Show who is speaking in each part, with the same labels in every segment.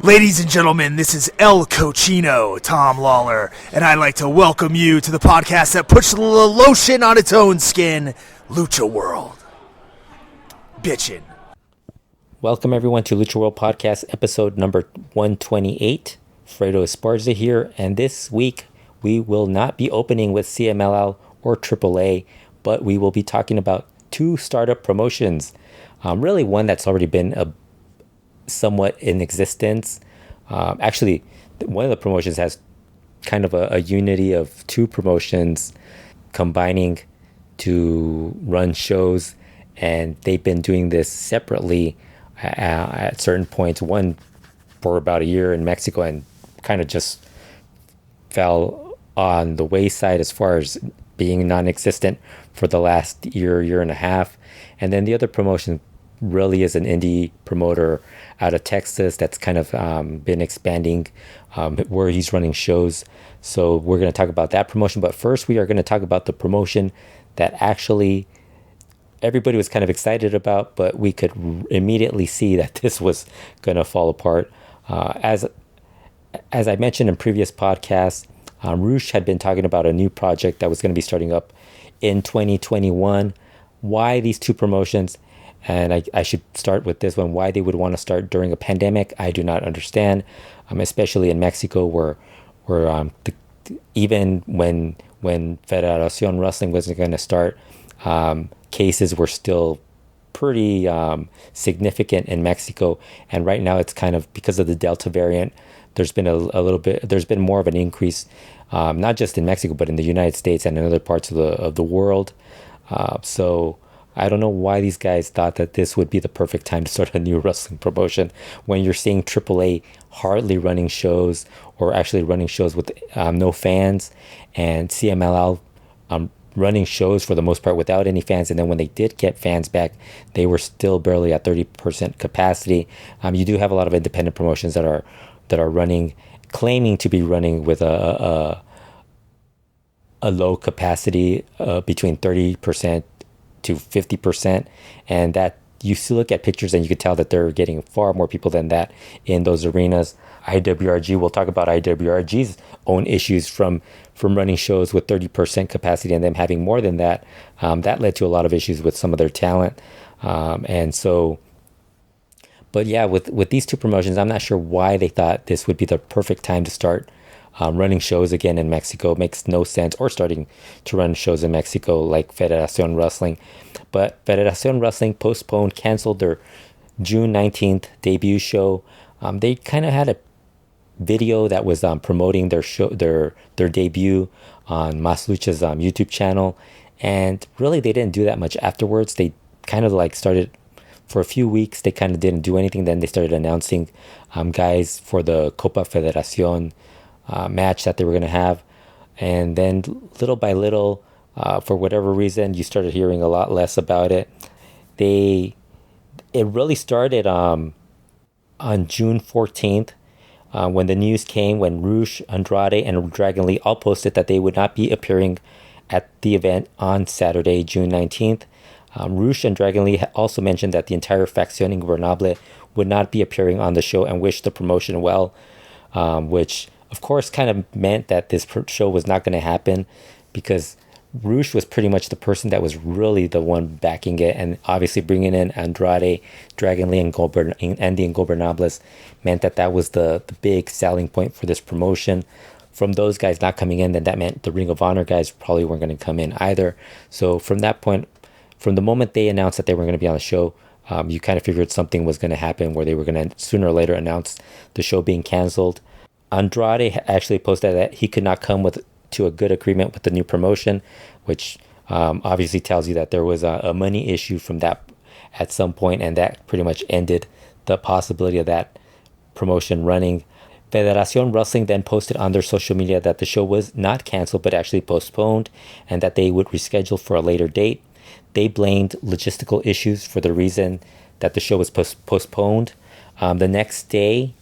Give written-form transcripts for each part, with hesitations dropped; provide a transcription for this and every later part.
Speaker 1: Ladies and gentlemen, this is El Cochino, Tom Lawler, and I'd like to welcome you to the podcast that puts the lotion on its own skin, LuchaWorld. Bitchin'.
Speaker 2: Welcome everyone to LuchaWorld Podcast, episode number 128. Fredo Esparza here, and this week we will not be opening with Cmll or AAA, but we will be talking about two startup promotions. Really one that's already been somewhat in existence. Actually, one of the promotions has kind of a unity of two promotions combining to run shows, and they've been doing this separately at certain points. One for about a year in Mexico and kind of just fell on the wayside as far as being non-existent for the last year and a half. And then the other promotion really is an indie promoter out of Texas that's kind of been expanding where he's running shows. So we're going to talk about that promotion. But first, we are going to talk about the promotion that actually everybody was kind of excited about, but we could immediately see that this was going to fall apart. As I mentioned in previous podcasts, ROH had been talking about a new project that was going to be starting up in 2021. Why these two promotions? And I should start with this one. Why they would want to start during a pandemic, I do not understand. Especially in Mexico, where even when Federacion Wrestling wasn't going to start, cases were still pretty significant in Mexico. And right now, it's kind of because of the Delta variant. There's been a little bit. There's been more of an increase, not just in Mexico, but in the United States and in other parts of the world. So I don't know why these guys thought that this would be the perfect time to start a new wrestling promotion when you're seeing AAA hardly running shows or actually running shows with no fans, and Cmll running shows for the most part without any fans. And then when they did get fans back, they were still barely at 30% capacity. You do have a lot of independent promotions that are running, claiming to be running with a low capacity between 30% to 50%, and that you still look at pictures and you could tell that they're getting far more people than that in those arenas. IWRG, we'll talk about IWRG's own issues from running shows with 30% capacity and them having more than that. That led to a lot of issues with some of their talent. And so, but yeah, with these two promotions, I'm not sure why they thought this would be the perfect time to start running shows again in Mexico. Makes no sense, or starting to run shows in Mexico like Federacion Wrestling. But Federacion Wrestling canceled their June 19th debut show. They kind of had a video that was promoting their show, their debut on Mas Lucha's YouTube channel, and really they didn't do that much afterwards. They kind of like started for a few weeks. They kind of didn't do anything. Then they started announcing guys for the Copa Federacion match that they were going to have, and then little by little, for whatever reason, you started hearing a lot less about it. It really started on June 14th when the news came, when ROH, Andrade, and Dragon Lee all posted that they would not be appearing at the event on Saturday, June 19th. ROH and Dragon Lee also mentioned that the entire Facción Ingobernable would not be appearing on the show and wished the promotion well, which of course kind of meant that this show was not going to happen, because ROH was pretty much the person that was really the one backing it, and obviously bringing in Andrade, Dragon Lee, and the Ingobernables meant that was the big selling point for this promotion. From those guys not coming in, then that meant the Ring of Honor guys probably weren't going to come in either. So from that point, from the moment they announced that they were going to be on the show, you kind of figured something was going to happen where they were going to sooner or later announce the show being canceled. Andrade actually posted that he could not come to a good agreement with the new promotion, which obviously tells you that there was a money issue from that at some point, and that pretty much ended the possibility of that promotion running. Federacion Wrestling then posted on their social media that the show was not canceled but actually postponed, and that they would reschedule for a later date. They blamed logistical issues for the reason that the show was postponed. The next day,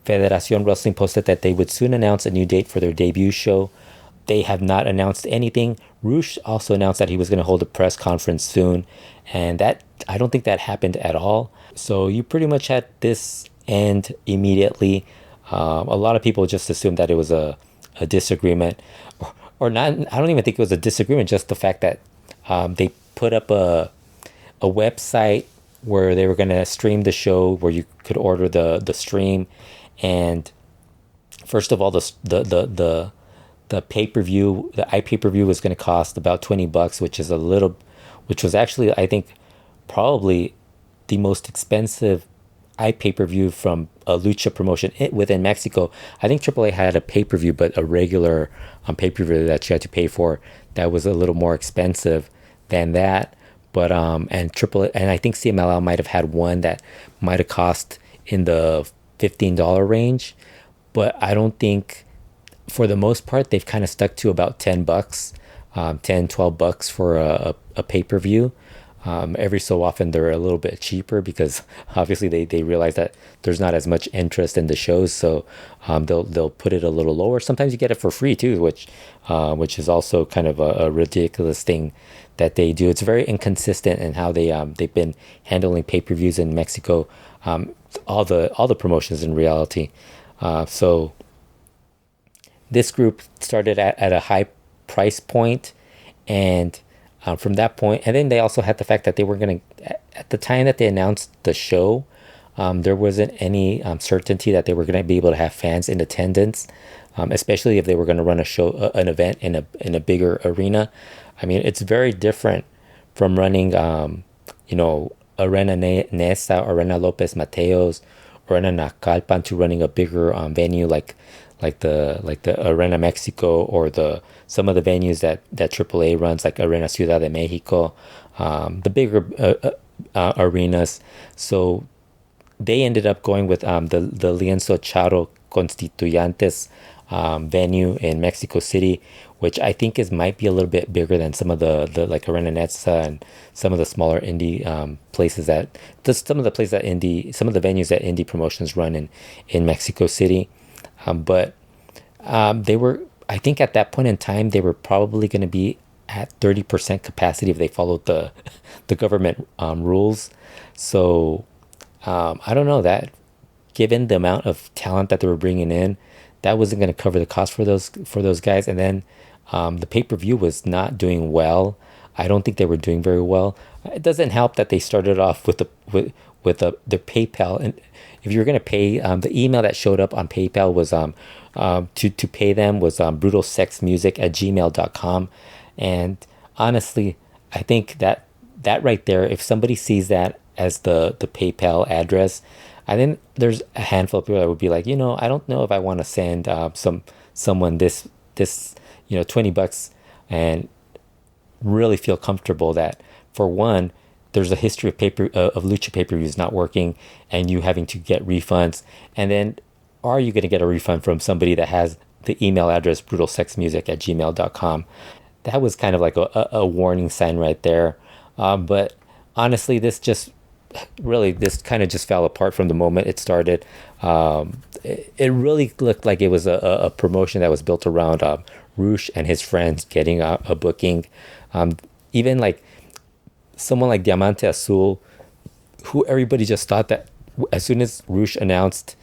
Speaker 2: Federacion Wrestling posted that they would soon announce a new date for their debut show. They have not announced anything. ROH also announced that he was going to hold a press conference soon, and that I don't think that happened at all. So you pretty much had this end immediately. A lot of people just assumed that it was a disagreement, or not. I don't even think it was a disagreement. Just the fact that they put up a website where they were going to stream the show, where you could order the stream, and first of all, the pay-per-view, the iPay-per-view was going to cost about $20, which was actually, I think, probably the most expensive iPay-per-view from a lucha promotion within Mexico. I think AAA had a pay-per-view, but a regular pay-per-view that you had to pay for that was a little more expensive than that. But and AAA, and I think CMLL might have had one that might have cost in the $15 range, but I don't think, for the most part, they've kind of stuck to about $10, $10-12 for a pay-per-view. Every so often they're a little bit cheaper because obviously they realize that there's not as much interest in the shows, so they'll put it a little lower. Sometimes you get it for free too, which is also kind of a ridiculous thing that they do. It's very inconsistent in how they've been handling pay-per-views in Mexico. All the promotions in reality. So this group started at a high price point, and from that point, and then they also had the fact that they were going to, at the time that they announced the show, there wasn't any certainty that they were going to be able to have fans in attendance, especially if they were going to run an event in a bigger arena. I mean, it's very different from running, Arena Nesa, Arena Lopez Mateos, Arena Nacalpan, to running a bigger venue like the Arena Mexico, or some of the venues that AAA runs, like Arena Ciudad de Mexico, the bigger arenas. So they ended up going with the Lienzo Charo Constituyentes venue in Mexico City, which I think might be a little bit bigger than some of the like Arena Netza and some of the smaller indie places some of the venues that indie promotions run in Mexico City. But they were, I think at that point in time, they were probably going to be at 30% capacity if they followed the government rules. So I don't know, that given the amount of talent that they were bringing in, that wasn't going to cover the cost for those guys. And then the pay-per-view was not doing well. I don't think they were doing very well. It doesn't help that they started off with the PayPal, and if you're going to pay, the email that showed up on PayPal was to pay them was brutalsexmusic@gmail.com. And honestly, I think that right there, if somebody sees that as the PayPal address, I think there's a handful of people that would be like, I don't know if I want to send someone this $20 and really feel comfortable that, for one, there's a history of lucha pay-per-views not working and you having to get refunds. And then, are you going to get a refund from somebody that has the email address brutalsexmusic@gmail.com? That was kind of like a warning sign right there. But honestly, this kind of just fell apart from the moment it started. It really looked like it was a promotion that was built around Rush and his friends getting a booking. Even like someone like Diamante Asul, who everybody just thought that as soon as Rush announced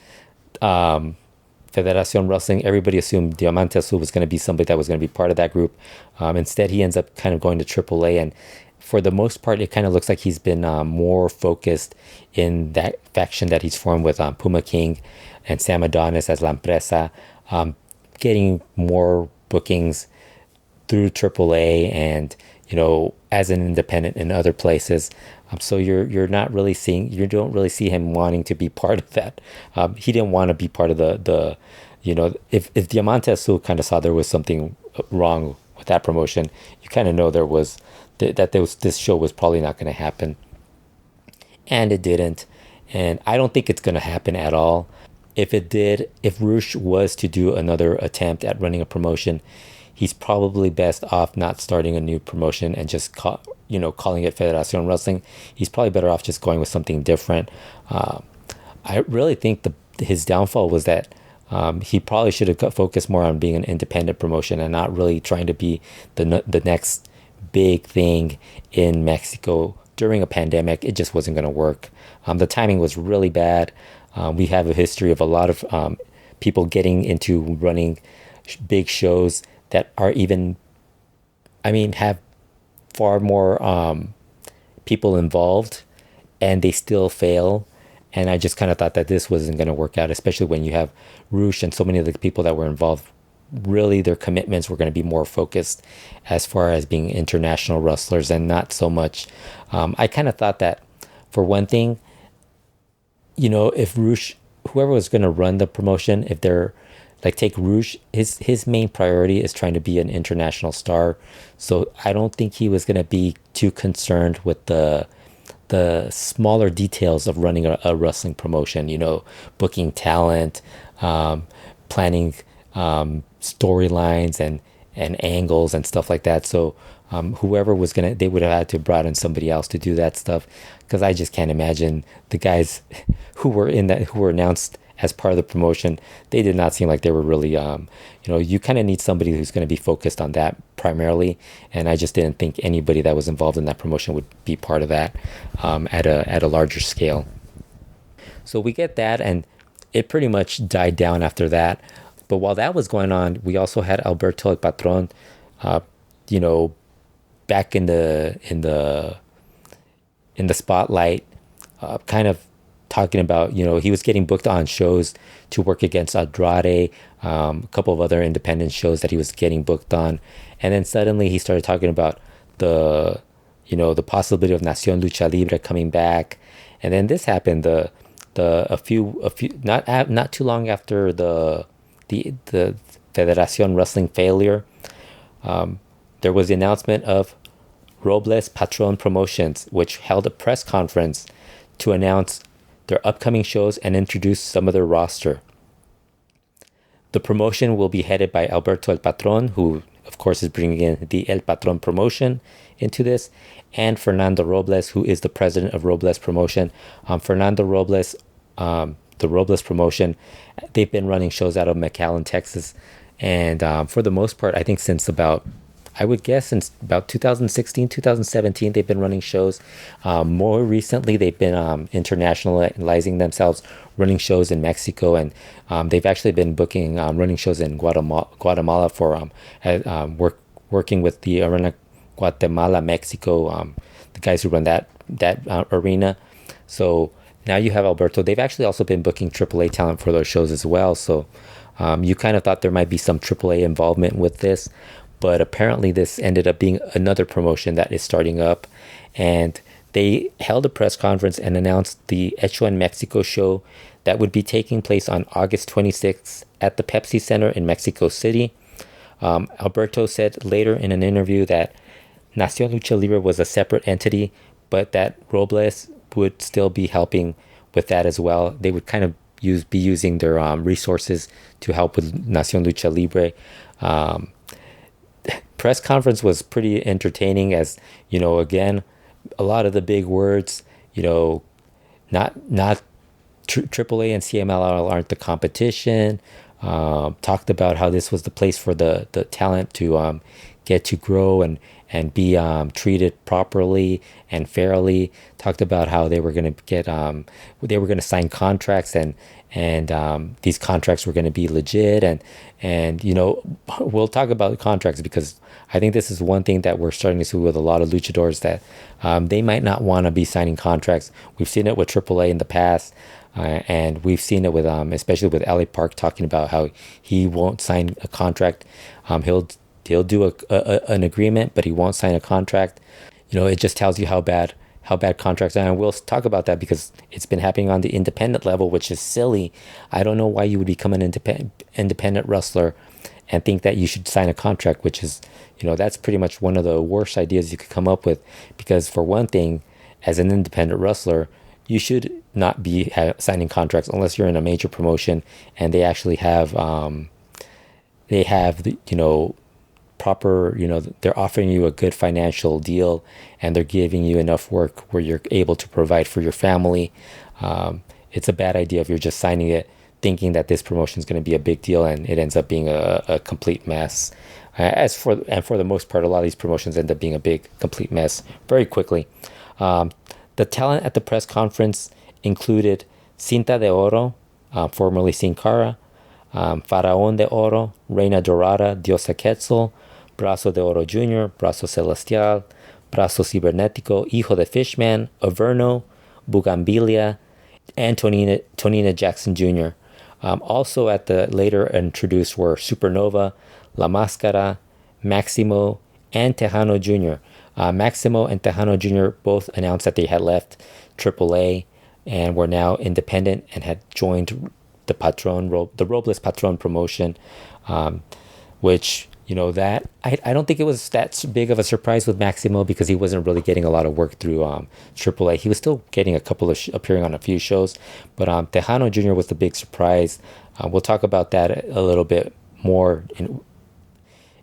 Speaker 2: Federacion Wrestling, everybody assumed Diamante Asul was going to be somebody that was going to be part of that group. Instead, he ends up kind of going to AAA, and for the most part, it kind of looks like he's been more focused in that faction that he's formed with Puma King and Sam Adonis as La Empresa, getting more bookings through AAA and as an independent in other places. So you don't really see him wanting to be part of that. He didn't want to be part of the if Diamante Asul kind of saw there was something wrong with that promotion, you kind of know this show was probably not going to happen. And it didn't. And I don't think it's going to happen at all. If it did, if Rush was to do another attempt at running a promotion, he's probably best off not starting a new promotion and just calling it Federacion Wrestling. He's probably better off just going with something different. I really think his downfall was that he probably should have focused more on being an independent promotion and not really trying to be the next big thing in Mexico during a pandemic. It just wasn't going to work. The timing was really bad. We have a history of a lot of people getting into running big shows that are even, have far more people involved, and they still fail. And I just kind of thought that this wasn't going to work out, especially when you have Rush and so many of the people that were involved. Really, their commitments were going to be more focused as far as being international wrestlers and not so much. I kind of thought that, for one thing, if Rush, whoever was going to run the promotion, if they're like, take Rush, his main priority is trying to be an international star. So I don't think he was going to be too concerned with the smaller details of running a wrestling promotion, booking talent, planning storylines and angles and stuff like that. So whoever was they would have had to brought in somebody else to do that stuff, because I just can't imagine the guys who were announced as part of the promotion. They did not seem like they were really, you kind of need somebody who's going to be focused on that primarily. And I just didn't think anybody that was involved in that promotion would be part of that at a larger scale. So we get that, and it pretty much died down after that. But while that was going on, we also had Alberto Patron, back in the spotlight, kind of talking about, he was getting booked on shows to work against Andrade, a couple of other independent shows that he was getting booked on. And then suddenly he started talking about the possibility of Nación Lucha Libre coming back. And then this happened, a few not too long after the Federacion Wrestling failure. There was the announcement of Robles Patron Promotions, which held a press conference to announce their upcoming shows and introduce some of their roster. The promotion will be headed by Alberto El Patron, who of course is bringing in the El Patron promotion into this, and Fernando Robles, who is the president of Robles Promotion. Fernando Robles, the Robles Promotion, they've been running shows out of McAllen, Texas, and for the most part, I think since about 2016, 2017, they've been running shows. More recently, they've been internationalizing themselves, running shows in Mexico, and they've actually been booking running shows in Guatemala for working with the Arena Guatemala, Mexico, the guys who run that arena. So now you have Alberto. They've actually also been booking AAA talent for those shows as well. So you kind of thought there might be some AAA involvement with this. But apparently this ended up being another promotion that is starting up. And they held a press conference and announced the Hecho en Mexico show that would be taking place on August 26th at the Pepsi Center in Mexico City. Alberto said later in an interview that Nación Lucha Libre was a separate entity, but that Robles would still be helping with that as well. They would kind of be using their resources to help with Nación Lucha Libre. Press conference was pretty entertaining, as again, a lot of the big words, not AAA and Cmll aren't the competition. Talked about how this was the place for the talent to get to grow and be treated properly and fairly. Talked about how they were going to sign contracts, and these contracts were going to be legit, and we'll talk about contracts, because I think this is one thing that we're starting to see with a lot of luchadors, that they might not want to be signing contracts. We've seen it with AAA in the past, and we've seen it with especially with LA Park, talking about how he won't sign a contract. He'll do an agreement, but he won't sign a contract. It just tells you how bad contracts are. And we'll talk about that, because it's been happening on the independent level, which is silly. I don't know why you would become an independent wrestler and think that you should sign a contract, which is, that's pretty much one of the worst ideas you could come up with. Because for one thing, as an independent wrestler, you should not be signing contracts unless you're in a major promotion and they actually have, proper, they're offering you a good financial deal, and they're giving you enough work where you're able to provide for your family. It's a bad idea if you're just signing it thinking that this promotion is going to be a big deal, and it ends up being a complete mess. For the most part, a lot of these promotions end up being a big complete mess very quickly. The talent at the press conference included Cinta de Oro, formerly Sin Cara, Faraón de Oro, Reina Dorada, Diosa Quetzal, Brazo de Oro Jr., Brazo Celestial, Brazo Cibernético, Hijo de Fishman, Averno, Bugambilia, and Tonina Jackson Jr. Also at the later introduced were Supernova, La Mascara, Maximo, and Tejano Jr. Maximo and Tejano Jr. both announced that they had left AAA and were now independent and had joined the Robles Patron promotion, which, you know, that I don't think it was that big of a surprise with Maximo because he wasn't really getting a lot of work through AAA. He was still getting a couple of appearing on a few shows, but Tejano Jr. was the big surprise. We'll talk about that a little bit more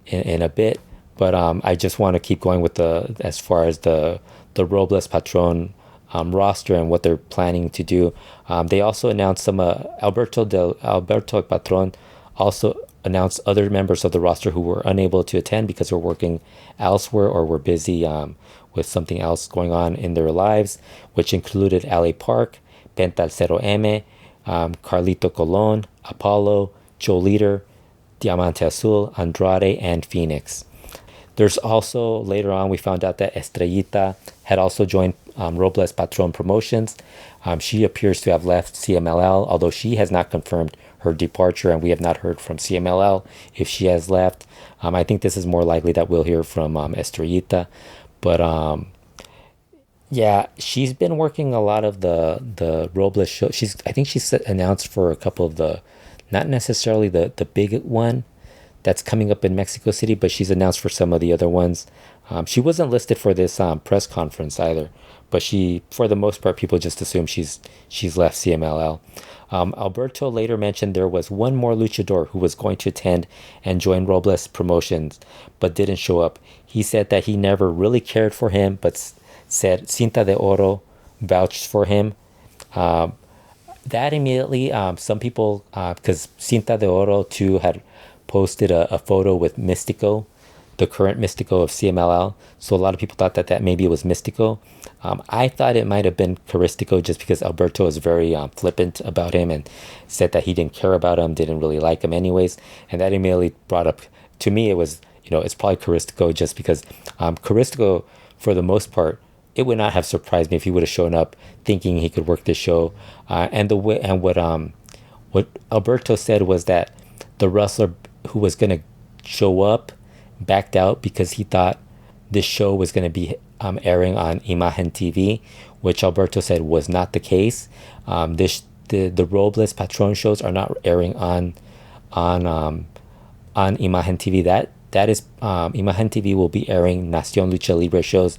Speaker 2: in a bit, but I just want to keep going with as far as the Robles Patron roster and what they're planning to do. They also announced some Alberto Patron also announced other members of the roster who were unable to attend because they're working elsewhere or were busy with something else going on in their lives, which included Ali Park, Pentalcero M, Carlito Colon, Apollo, Joe Leader, Diamante Asul, Andrade, and Phoenix. There's also, later on, we found out that Estrellita had also joined Robles Patron Promotions. She appears to have left CMLL, although she has not confirmed her departure, and we have not heard from CMLL if she has left. I think this is more likely that we'll hear from Estrellita. But yeah, she's been working a lot of the Robles show. I think she's announced for a couple of not necessarily the big one that's coming up in Mexico City, but she's announced for some of the other ones. She wasn't listed for this press conference either, but for the most part, people just assume she's left CMLL. Alberto later mentioned there was one more luchador who was going to attend and join Robles Promotions, but didn't show up. He said that he never really cared for him, but said Cinta de Oro vouched for him. That immediately, some people, because Cinta de Oro too had posted a photo with Mystico, the current Mystico of CMLL. So a lot of people thought that maybe it was Mystico. I thought it might have been Caristico just because Alberto is very flippant about him and said that he didn't care about him, didn't really like him anyways. And that immediately brought up, to me, it was, it's probably Caristico just because Caristico, for the most part, it would not have surprised me if he would have shown up thinking he could work the show. What Alberto said was that the wrestler who was going to show up backed out because he thought this show was going to be airing on Imagen TV, which Alberto said was not the case. The Robles Patron shows are not airing on Imagen TV. That is Imagen TV will be airing Nacion Lucha Libre shows.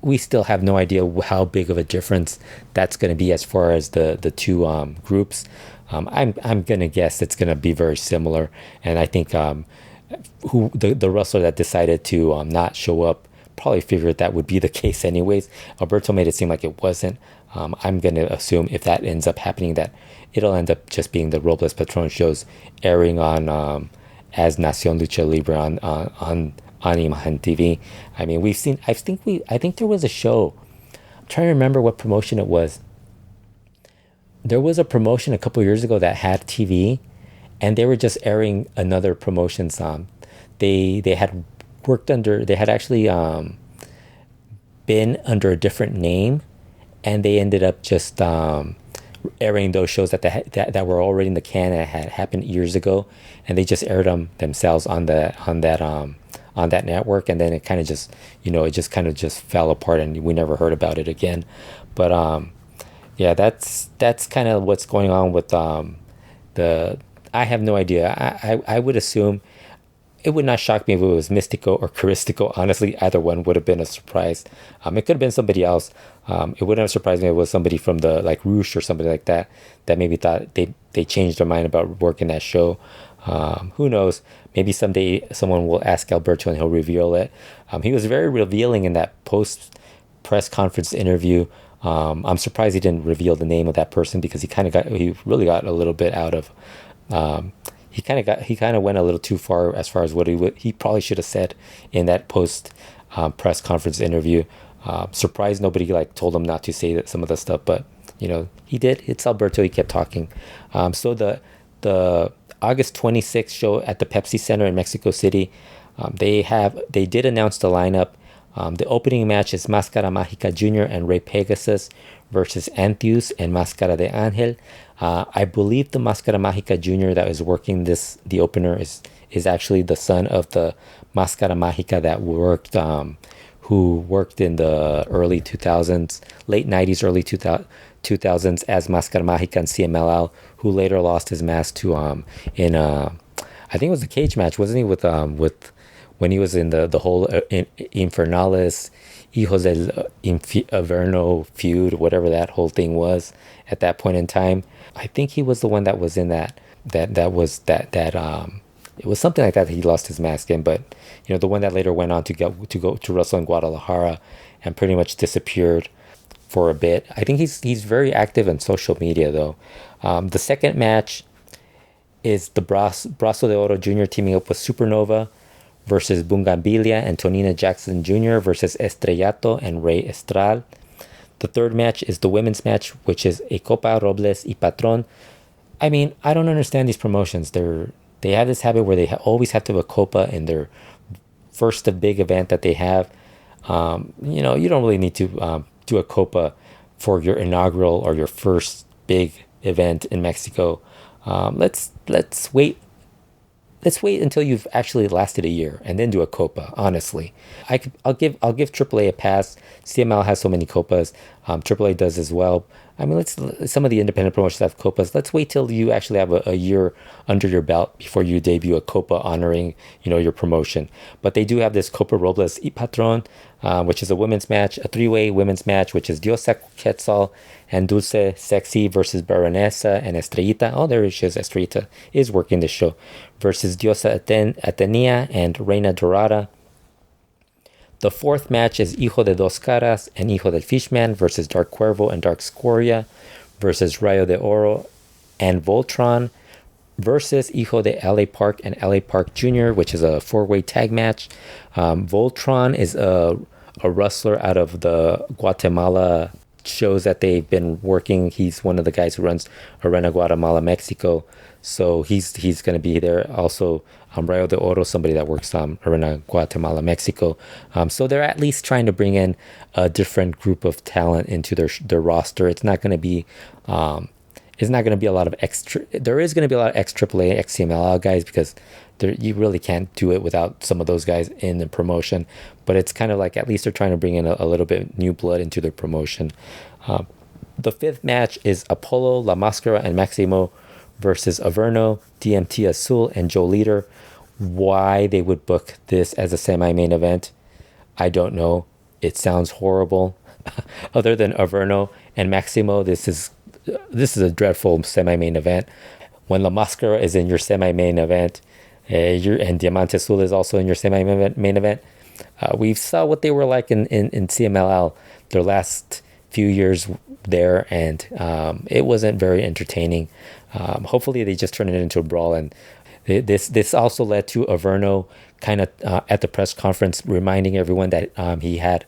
Speaker 2: We still have no idea how big of a difference that's going to be as far as the two groups. I'm gonna guess it's gonna be very similar, and I think the wrestler that decided to not show up probably figured that would be the case anyways. Alberto made it seem like it wasn't. I'm gonna assume if that ends up happening that it'll end up just being the Robles Patron shows airing on as Nacion Lucha Libre on Imagen TV. I mean, we've seen. I think there was a show. I'm trying to remember what promotion it was. There was a promotion a couple years ago that had TV, and they were just airing another promotion's. They had worked under. They had actually been under a different name, and they ended up just airing those shows that were already in the can and had happened years ago, and they just aired them themselves on that network, and then it kind of just just fell apart, and we never heard about it again. But yeah, that's kind of what's going on with I have no idea. I would assume it would not shock me if it was Mystico or Caristico. Honestly, either one would have been a surprise. It could have been somebody else. It wouldn't have surprised me if it was somebody from the Rouge or somebody like that maybe thought they changed their mind about working that show. Who knows? Maybe someday someone will ask Alberto and he'll reveal it. He was very revealing in that post press conference interview. I'm surprised he didn't reveal the name of that person because he really got a little bit out of. He kind of went a little too far as what he probably should have said in that post press conference interview. Surprised nobody told him not to say some of the stuff, but he did. It's Alberto. He kept talking. So the August 26th show at the Pepsi Center in Mexico City, they did announce the lineup. The opening match is Mascara Mágica Jr. and Rey Pegasus versus Antheus and Mascara de Ángel. I believe the Mascara Mágica Jr. that is working the opener is actually the son of the Mascara Mágica that who worked in the early 2000s, late 90s, early 2000s as Mascara Mágica and Cmll, who later lost his mask to in I think it was a cage match, wasn't he, with when he was in the whole Infernales Hijos del Averno feud, whatever that whole thing was at that point in time. I think he was the one that was in that it was something like that he lost his mask in, but the one that later went on to go to wrestle in Guadalajara and pretty much disappeared for a bit. I think he's very active on social media though. The second match is the Brazo de Oro Jr. teaming up with Supernova versus Bungambilia and Tonina Jackson Jr. versus Estrellato and Rey Estral. The third match is the women's match, which is a Copa Robles Patron. I mean, I don't understand these promotions. They have this habit where they always have to have a Copa in their first big event that they have. You don't really need to do a Copa for your inaugural or your first big event in Mexico. Let's wait. Let's wait until you've actually lasted a year and then do a Copa. Honestly, I'll give AAA a pass. CML has so many Copas. AAA does as well. I mean, some of the independent promotions have Copas. Let's wait till you actually have a year under your belt before you debut a Copa honoring, your promotion. But they do have this Copa Robles Patron, which is a women's match, a three-way women's match, which is Diosa Quetzal and Dulce Sexy versus Baronesa and Estrellita. Oh, there she is. Estrellita is working the show. Versus Diosa Atenea and Reina Dorada. The fourth match is Hijo de Dos Caras and Hijo del Fishman versus Dark Cuervo and Dark Scoria versus Rayo de Oro and Voltron versus Hijo de LA Park and LA Park Jr., which is a four-way tag match. Voltron is a wrestler out of the Guatemala shows that they've been working. He's one of the guys who runs Arena Guatemala, Mexico. So he's going to be there. Also, Rayo de Oro, somebody that works Arena Guatemala, Mexico. So they're at least trying to bring in a different group of talent into their roster. It's not going to be a lot of extra. There is going to be a lot of ex AAA, ex CMLL guys because you really can't do it without some of those guys in the promotion. But it's kind of like at least they're trying to bring in a little bit new blood into their promotion. The fifth match is Apollo, La Mascara, and Maximo versus Averno, DMT Asul, and Joe Leader. Why they would book this as a semi-main event, I don't know. It sounds horrible. Other than Averno and Maximo, this is a dreadful semi-main event. When La Mascara is in your semi-main event, and Diamante Azul is also in your semi-main event, we saw what they were like in CMLL their last few years there, and it wasn't very entertaining. Hopefully they just turn it into a brawl. And this also led to Averno kind of at the press conference reminding everyone that he had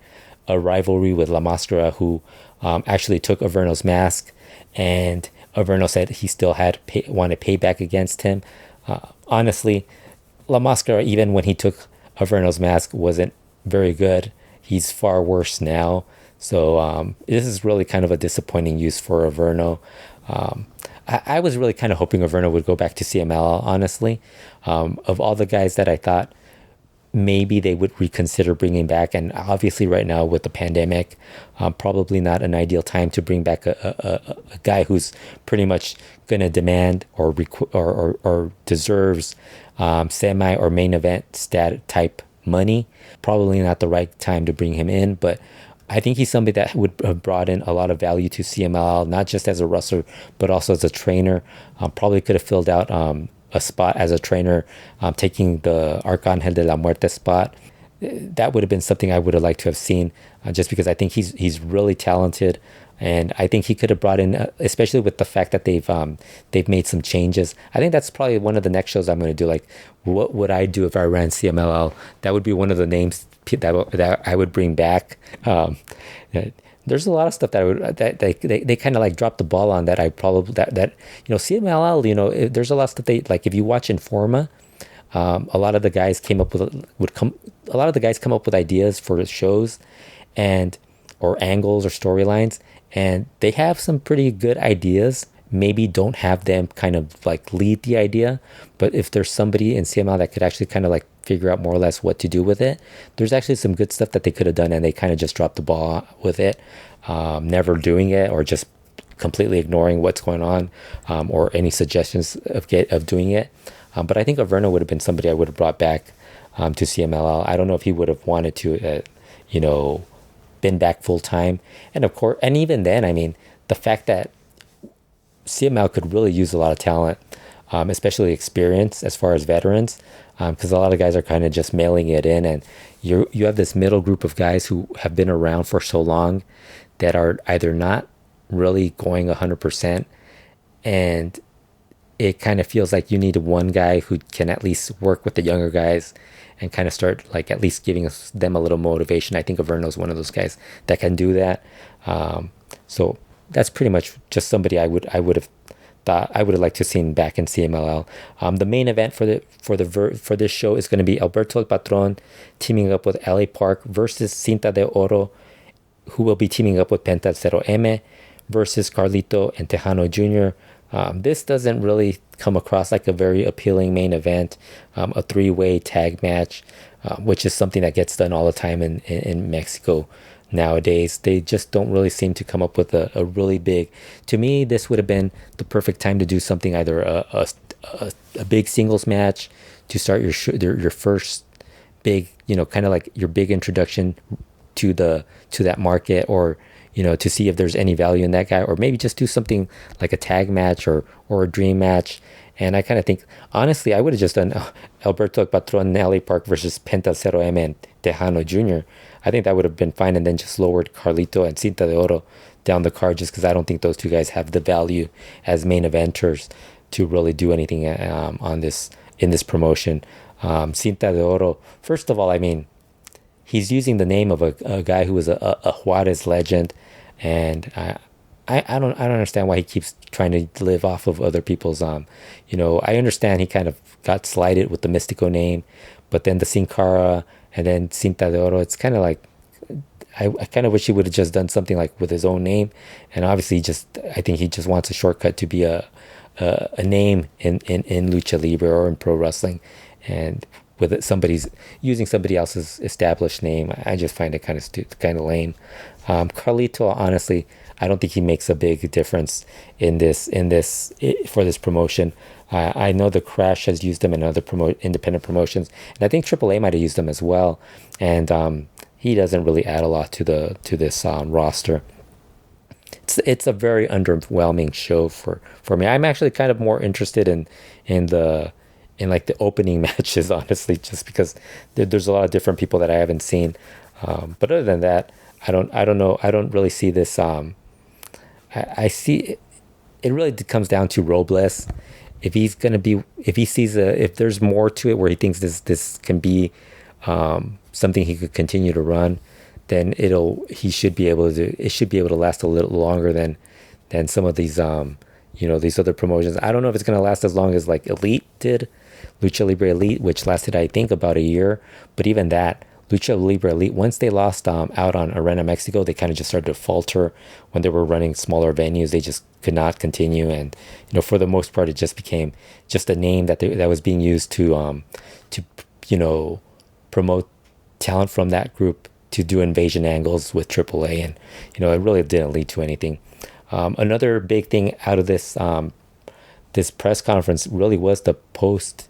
Speaker 2: a rivalry with La Mascara, who actually took Averno's mask, and Averno said he still wanted payback against him. Honestly, La Mascara, even when he took Averno's mask, wasn't very good. He's far worse now. So this is really kind of a disappointing use for Averno. I was really kind of hoping Averno would go back to CML, honestly. Of all the guys that I thought maybe they would reconsider bringing back, and obviously right now with the pandemic, probably not an ideal time to bring back a guy who's pretty much going to demand or deserves semi or main event type money. Probably not the right time to bring him in, but I think he's somebody that would have brought in a lot of value to CMLL, not just as a wrestler, but also as a trainer. Probably could have filled out a spot as a trainer, taking the Arcángel de la Muerte spot. That would have been something I would have liked to have seen, just because I think he's really talented. And I think he could have brought in, especially with the fact that they've made some changes. I think that's probably one of the next shows I'm going to do. Like, what would I do if I ran CMLL? That would be one of the names that I would bring back. there's a lot of stuff that they kind of like dropped the ball on that I probably that CMLL, there's a lot of stuff they like. If you watch Informa, a lot of the guys come up with ideas for the shows and or angles or storylines, and they have some pretty good ideas. Maybe don't have them kind of like lead the idea, but if there's somebody in CML that could actually kind of like figure out more or less what to do with it, there's actually some good stuff that they could have done, and they kind of just dropped the ball with it, never doing it or just completely ignoring what's going on, or any suggestions of doing it. But I think Averno would have been somebody I would have brought back to CMLL. I don't know if he would have wanted to, been back full time. And of course, and even then, I mean, the fact that CML could really use a lot of talent, especially experience as far as veterans, because a lot of guys are kind of just mailing it in, and you have this middle group of guys who have been around for so long that are either not really going 100%, and it kind of feels like you need one guy who can at least work with the younger guys and kind of start like at least giving them a little motivation. I think Averno is one of those guys that can do that. So that's pretty much just somebody I would have thought I would have liked to seen back in CMLL. The main event for this show is going to be Alberto Patron teaming up with LA Park versus Cinta de Oro, who will be teaming up with Penta Cero M versus Carlito and Tejano Jr. This doesn't really come across like a very appealing main event, a three-way tag match, which is something that gets done all the time in Mexico nowadays. They just don't really seem to come up with a really big. To me, this would have been the perfect time to do something, either a big singles match to start your first big, kind of like your big introduction to that market, or to see if there's any value in that guy, or maybe just do something like a tag match or a dream match. And I kind of think, honestly, I would have just done Alberto Patron Nelly Park versus Penta Cero M and Tejano Jr. I think that would have been fine, and then just lowered Carlito and Cinta de Oro down the card, just because I don't think those two guys have the value as main eventers to really do anything in this promotion. Cinta de Oro, first of all, I mean, he's using the name of a guy who was a Juarez legend, and I don't understand why he keeps trying to live off of other people's. I understand he kind of got slighted with the Mystico name, but then the Sin Cara and then Cinta de Oro, it's kind of like I kind of wish he would have just done something like with his own name. And obviously, I think he just wants a shortcut to be a name in lucha libre or in pro wrestling, and with it, using somebody else's established name, I just find it kind of lame. Carlito, honestly, I don't think he makes a big difference for this promotion. I know the Crash has used them in other independent promotions, and I think AAA might have used them as well. And he doesn't really add a lot to this roster. It's a very underwhelming show for me. I'm actually kind of more interested in like the opening matches, honestly, just because there's a lot of different people that I haven't seen. But other than that, I don't know. I don't really see this. I see it really comes down to Robles. If he sees if there's more to it where he thinks this can be something he could continue to run, then it should be able to last a little longer than some of these these other promotions. I don't know if it's going to last as long as like Elite did, Lucha Libre Elite, which lasted I think about a year. But even that, Lucha Libre Elite, once they lost out on Arena Mexico, they kind of just started to falter. When they were running smaller venues, they just could not continue, and for the most part, it just became just a name that was being used to promote talent from that group to do invasion angles with AAA, and it really didn't lead to anything. Another big thing out of this press conference really was the post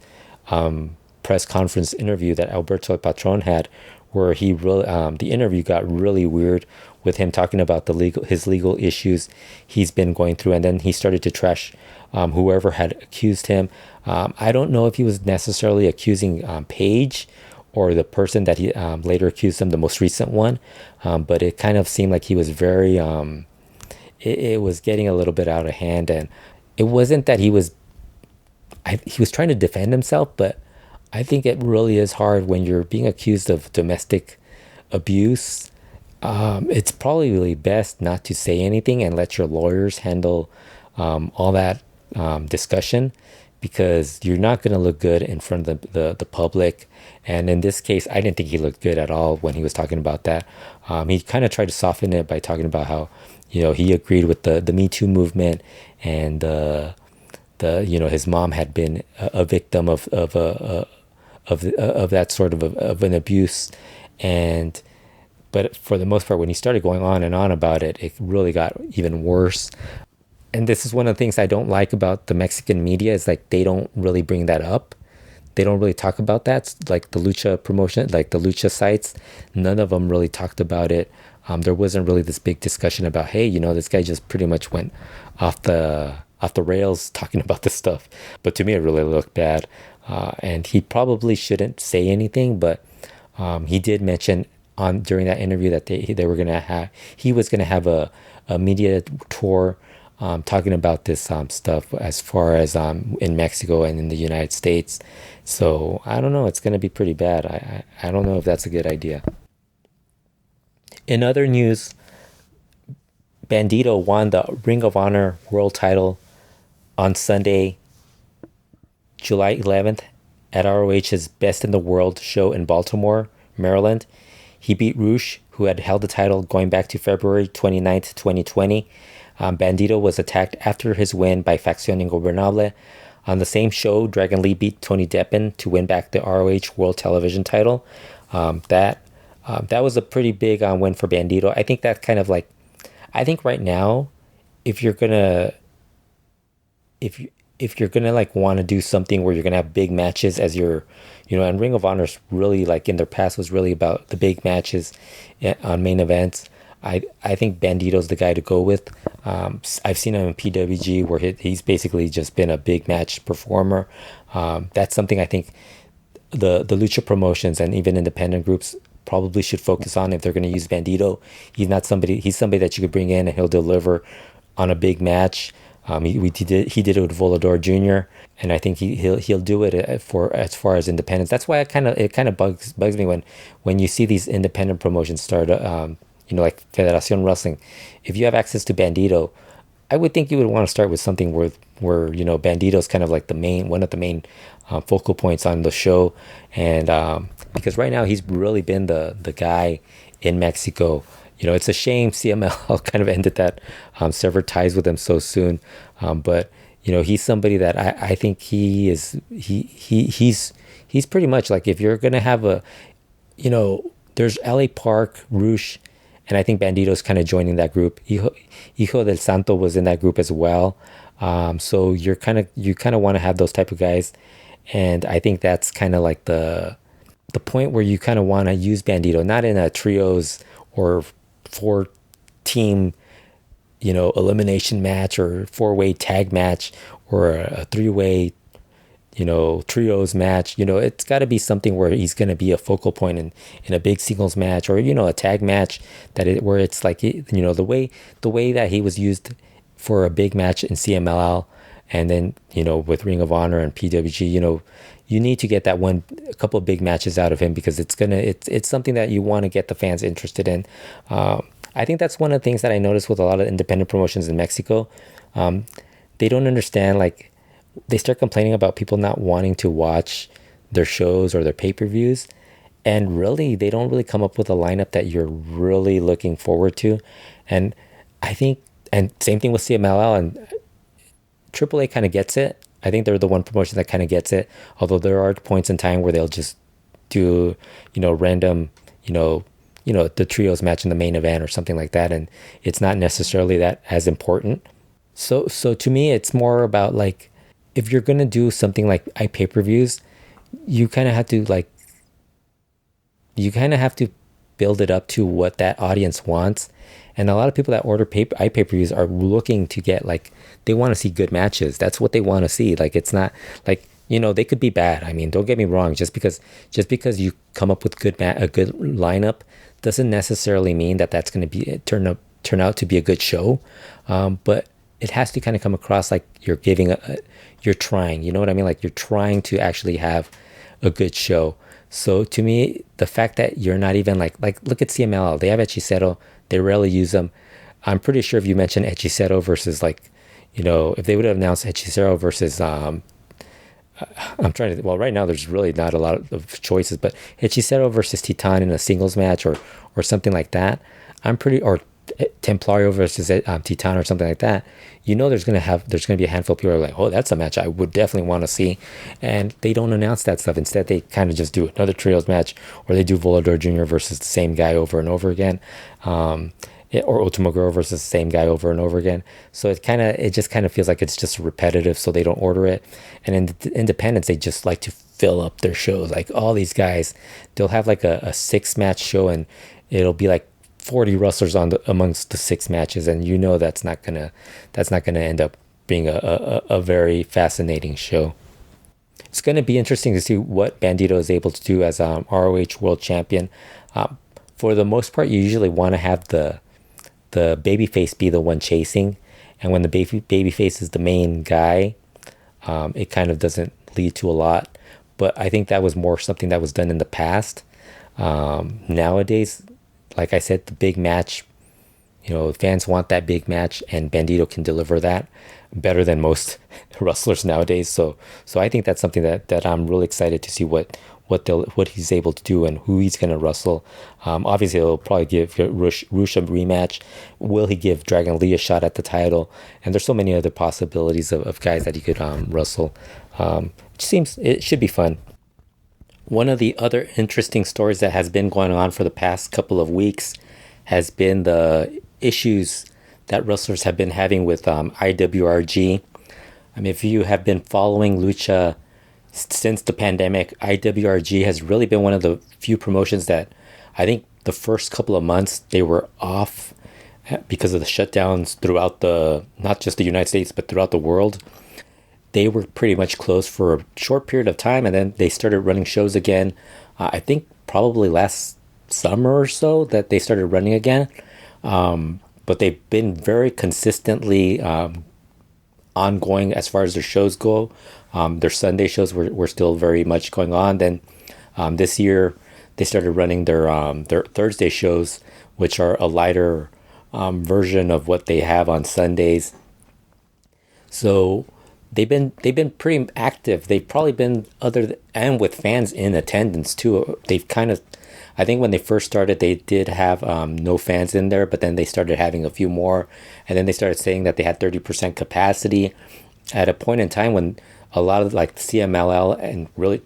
Speaker 2: press conference interview that Alberto Patron had, where he really the interview got really weird with him talking about his legal issues he's been going through, and then he started to trash whoever had accused him. I don't know if he was necessarily accusing Paige or the person that he later accused him, the most recent one, but it kind of seemed like he was very it was getting a little bit out of hand. And it wasn't that he was trying to defend himself, but I think it really is hard when you're being accused of domestic abuse It's probably really best not to say anything and let your lawyers handle all that discussion, because you're not going to look good in front of the public. And in this case, I didn't think he looked good at all when he was talking about that. He kind of tried to soften it by talking about how, he agreed with the Me Too movement, and his mom had been a victim of that sort of an abuse. And but for the most part, when he started going on and on about it, it really got even worse. And this is one of the things I don't like about the Mexican media, is like they don't really bring that up. They don't really talk about that. Like the lucha promotion, like the lucha sites, none of them really talked about it. There wasn't really this big discussion about, hey, this guy just pretty much went off the rails talking about this stuff. But to me, it really looked bad. And he probably shouldn't say anything, but he did mention during that interview that he was gonna have a media tour talking about this stuff as far as in Mexico and in the United States. So I don't know, it's gonna be pretty bad. I don't know if that's a good idea. In other news, Bandido won the Ring of Honor World Title on Sunday, July 11th, at ROH's Best in the World show in Baltimore, Maryland. He beat Rush, who had held the title going back to February 29th, 2020. Bandido was attacked after his win by Facción Ingobernable. On the same show, Dragon Lee beat Tony Deppen to win back the ROH World Television title. That was a pretty big win for Bandido. I think that kind of like, I think right now, if you're gonna like want to do something where you're gonna have big matches as your, and Ring of Honor's really, like, in their past was really about the big matches on main events. I think Bandido's the guy to go with. I've seen him in PWG where he's basically just been a big match performer. That's something I think the lucha promotions and even independent groups probably should focus on if they're going to use Bandido. He's somebody that you could bring in and he'll deliver on a big match. He did it with Volador Jr., and I think he'll do it for as far as independence. That's why it kind of bugs me when you see these independent promotions start, like Federacion Wrestling. If you have access to Bandido, I would think you would want to start with something where Bandido's kind of like one of the main focal points on the show, and because right now he's really been the guy in Mexico. It's a shame CML kind of ended that, severed ties with him so soon. But he's somebody that I think he's pretty much like, if you're gonna have there's LA Park, Rush, and I think Bandido's kind of joining that group. Hijo del Santo was in that group as well. So you kind of want to have those type of guys, and I think that's kind of like the point where you kind of want to use Bandido, not in a trios or 4-team, elimination match, or 4-way tag match, or a 3-way, trios match. It's got to be something where he's going to be a focal point in a big singles match, or a tag match where it's like, the way that he was used for a big match in CMLL, and then with Ring of Honor and PWG. You need to get a couple of big matches out of him, because it's something that you want to get the fans interested in. I think that's one of the things that I noticed with a lot of independent promotions in Mexico. They don't understand, like, they start complaining about people not wanting to watch their shows or their pay-per-views, and really they don't really come up with a lineup that you're really looking forward to. And I think, and same thing with CMLL, and AAA kind of gets it. I think they're the one promotion that kind of gets it, although there are points in time where they'll just do random the trios match in the main event or something like that, and it's not necessarily that as important. So to me, it's more about, like, if you're gonna do something like pay-per-views, you kind of have to build it up to what that audience wants. And a lot of people that order pay-per-views are looking to get, like, they want to see good matches. That's what they want to see. Like, it's not like, they could be bad. I mean, don't get me wrong. Just because you come up with a good lineup doesn't necessarily mean that that's going to turn out to be a good show. But it has to kind of come across like you're trying. You know what I mean? Like, you're trying to actually have a good show. So to me, the fact that you're not even like look at CMLL, they have Hechicero, they rarely use them. I'm pretty sure if you mention Hechicero versus like, you know, if they would have announced Hechicero versus I'm trying to, well, right now there's really not a lot of choices, but Hechicero versus Titan in a singles match or something like that, or Templario versus Titan or something like that, you know, there's going to be a handful of people who are like, oh, that's a match I would definitely want to see. And they don't announce that stuff. Instead, they kind of just do another trios match, or they do Volador Jr. versus the same guy over and over again. Or Ultimo Guerrero versus the same guy over and over again. So it just kind of feels like it's just repetitive, so they don't order it. And in the independents, they just like to fill up their shows. Like all these guys, they'll have like a 6-match show, and it'll be like 40 wrestlers amongst the 6 matches, and you know that's not gonna end up being a very fascinating show. It's gonna be interesting to see what Bandido is able to do as ROH World Champion. For the most part, you usually want to have the babyface be the one chasing, and when the babyface is the main guy, it kind of doesn't lead to a lot. But I think that was more something that was done in the past. Nowadays, like I said, the big match, you know, fans want that big match, and Bandido can deliver that better than most wrestlers nowadays. So I think that's something that I'm really excited to see what he's able to do and who he's going to wrestle. Obviously, he'll probably give Rush a rematch. Will he give Dragon Lee a shot at the title? And there's so many other possibilities of guys that he could wrestle. It should be fun. One of the other interesting stories that has been going on for the past couple of weeks has been the issues that wrestlers have been having with IWRG. I mean, if you have been following Lucha since the pandemic, IWRG has really been one of the few promotions that I think the first couple of months they were off because of the shutdowns throughout not just the United States, but throughout the world. They were pretty much closed for a short period of time, and then they started running shows again. I think probably last summer or so that they started running again. But they've been very consistently ongoing as far as their shows go. Their Sunday shows were still very much going on. Then this year they started running their Thursday shows, which are a lighter version of what they have on Sundays. So they've been pretty active. They've probably been and with fans in attendance too. They've kind of, I think when they first started, they did have no fans in there, but then they started having a few more, and then they started saying that they had 30% capacity at a point in time when a lot of like CMLL and really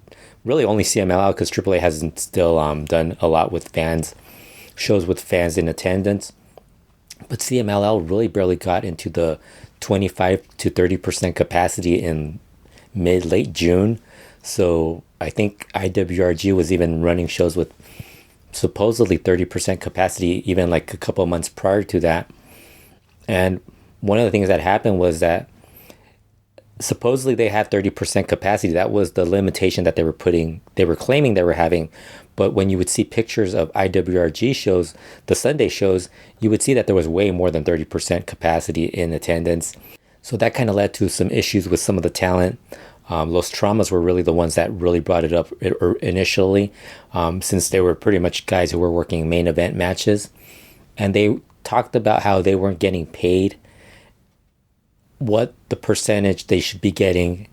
Speaker 2: only CMLL, because AAA hasn't still done a lot with shows with fans in attendance, but CMLL really barely got into the 25 to 30% capacity in late June. So I think IWRG was even running shows with supposedly 30% capacity even like a couple of months prior to that. And one of the things that happened was that supposedly they had 30% capacity. That was the limitation that they were claiming they were having. But when you would see pictures of IWRG shows, the Sunday shows, you would see that there was way more than 30% capacity in attendance. So that kind of led to some issues with some of the talent. Los Traumas were really the ones that really brought it up initially, since they were pretty much guys who were working main event matches. And they talked about how they weren't getting paid what the percentage they should be getting,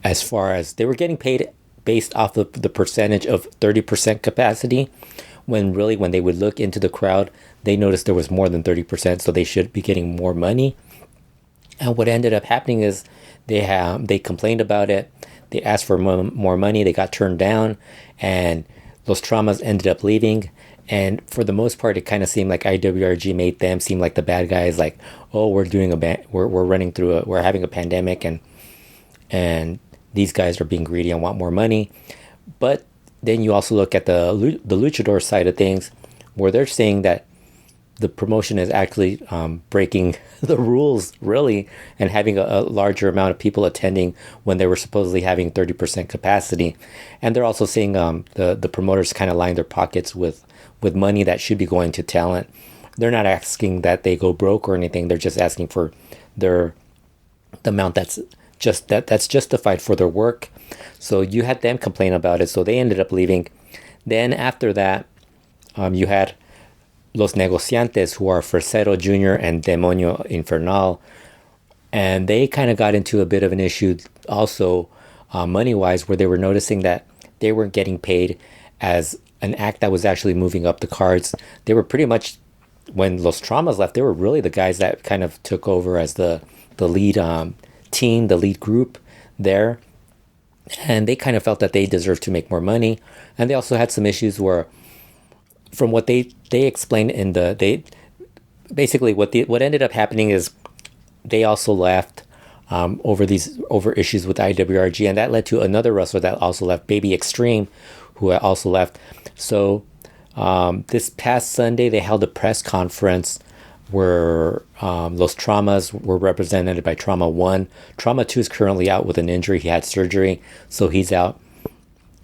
Speaker 2: as far as they were getting paid based off of the percentage of 30% capacity, when they would look into the crowd, they noticed there was more than 30%, so they should be getting more money. And what ended up happening is they complained about it. They asked for more money. They got turned down, and Los Traumas ended up leaving. And for the most part, it kind of seemed like IWRG made them seem like the bad guys. Like, oh, we're having a pandemic, and these guys are being greedy and want more money. But then you also look at the luchador side of things, where they're saying that the promotion is actually breaking the rules, really, and having a larger amount of people attending when they were supposedly having 30% capacity. And they're also saying the promoters kind of line their pockets with money that should be going to talent. They're not asking that they go broke or anything. They're just asking for the amount that's that's justified for their work. So you had them complain about it, so they ended up leaving. Then after that, you had Los Negociantes, who are Federacion Jr. and Demonio Infernal, and they kind of got into a bit of an issue also, money-wise, where they were noticing that they weren't getting paid as an act that was actually moving up the cards. They were pretty much, when Los Traumas left, they were really the guys that kind of took over as the lead team, the lead group there. And they kind of felt that they deserved to make more money. And they also had some issues where, from what they explained in basically what ended up happening is they also left over issues with IWRG, and that led to another wrestler that also left, Baby Extreme, who also left. So this past Sunday they held a press conference where Los Traumas were represented by Trauma 1. Trauma 2 is currently out with an injury. He had surgery, so he's out.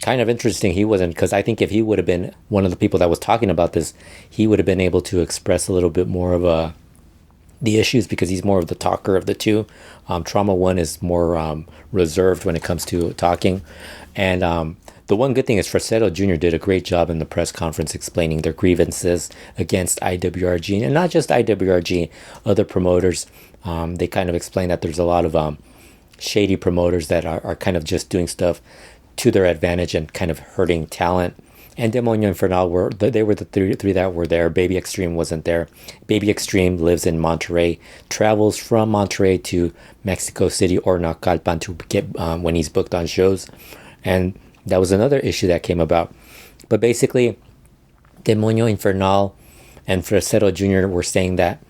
Speaker 2: Kind of interesting he wasn't, because I think if he would have been one of the people that was talking about this, he would have been able to express a little bit more of the issues, because he's more of the talker of the two. Trauma 1 is more reserved when it comes to talking. And the one good thing is Texano Jr. did a great job in the press conference explaining their grievances against IWRG, and not just IWRG, other promoters. They kind of explained that there's a lot of shady promoters that are kind of just doing stuff to their advantage and kind of hurting talent. And Demonio Infernal were the three that were there. Baby Extreme wasn't there. Baby Extreme lives in Monterrey, travels from Monterrey to Mexico City or Naucalpan to get when he's booked on shows. And that was another issue that came about. But basically, Demonio Infernal and Federacion Jr. were saying that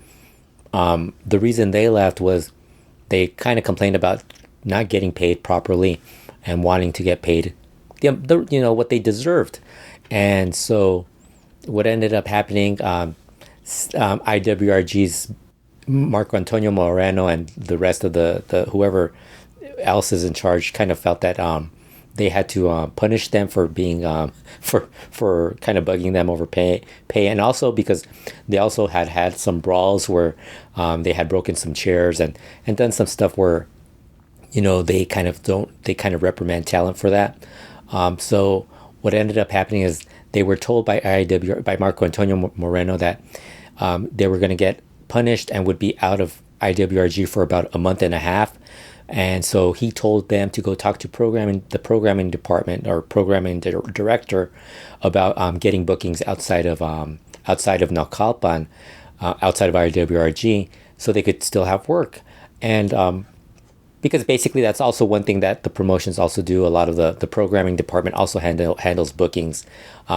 Speaker 2: the reason they left was they kind of complained about not getting paid properly and wanting to get paid what they deserved. And so what ended up happening, IWRG's Marco Antonio Moreno and the rest of the whoever else is in charge kind of felt that they had to punish them for being for kind of bugging them over pay, and also because they also had some brawls where they had broken some chairs and done some stuff where they kind of reprimand talent for that. So what ended up happening is they were told by Marco Antonio Moreno that they were going to get punished and would be out of IWRG for about a month and a half. And so he told them to go talk to the programming department or programming director about getting bookings outside of Naucalpan, outside of IWRG, so they could still have work. And because basically that's also one thing that the promotions also do. A lot of the programming department also handles bookings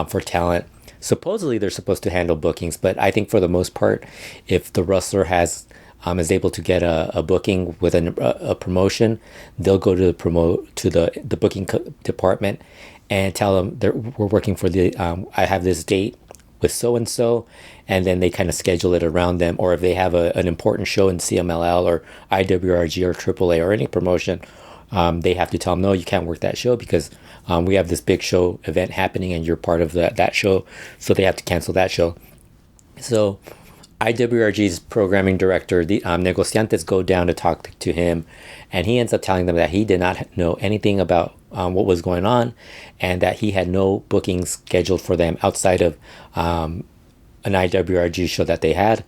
Speaker 2: for talent. Supposedly they're supposed to handle bookings, but I think for the most part, if the wrestler is able to get a booking with a promotion, they'll go to the booking department and tell them we're working for I have this date with so and so, and then they kind of schedule it around them. Or if they have an important show in CMLL or IWRG or AAA or any promotion, they have to tell them, no, you can't work that show because we have this big show event happening and you're part of that show, so they have to cancel that show. So IWRG's programming director, the Negociantes, go down to talk to him, and he ends up telling them that he did not know anything about what was going on, and that he had no bookings scheduled for them outside of an IWRG show that they had.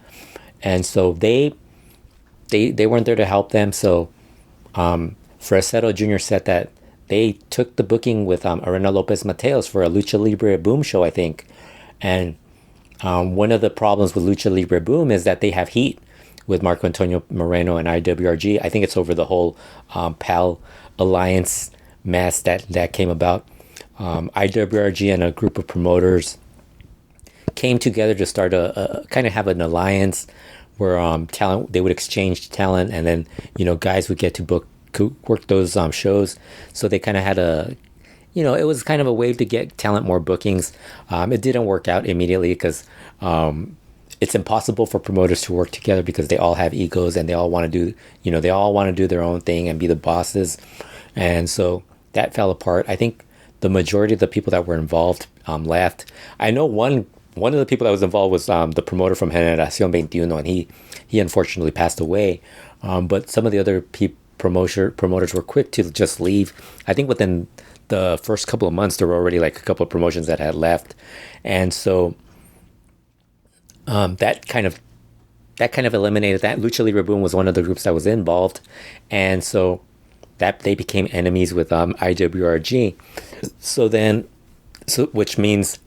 Speaker 2: And so they weren't there to help them. So Federacion Jr. said that they took the booking with Arena Lopez Mateos for a Lucha Libre Boom show, I think. And one of the problems with Lucha Libre Boom is that they have heat with Marco Antonio Moreno and IWRG. I think it's over the whole PAL alliance mess that came about. IWRG and a group of promoters came together to start a kind of have an alliance where talent, they would exchange talent, and then guys would get to work those shows. So they kind of had it was kind of a way to get talent more bookings. It didn't work out immediately because it's impossible for promoters to work together because they all have egos and they all want to do their own thing and be the bosses. And so that fell apart. I think the majority of the people that were involved left. I know one of the people that was involved was the promoter from Federacion 21, and he unfortunately passed away. But some of the other promoters were quick to just leave. I think within the first couple of months, there were already like a couple of promotions that had left, and so that kind of eliminated that. Lucha Libre Boom was one of the groups that was involved, and so that they became enemies with IWRG. So which means,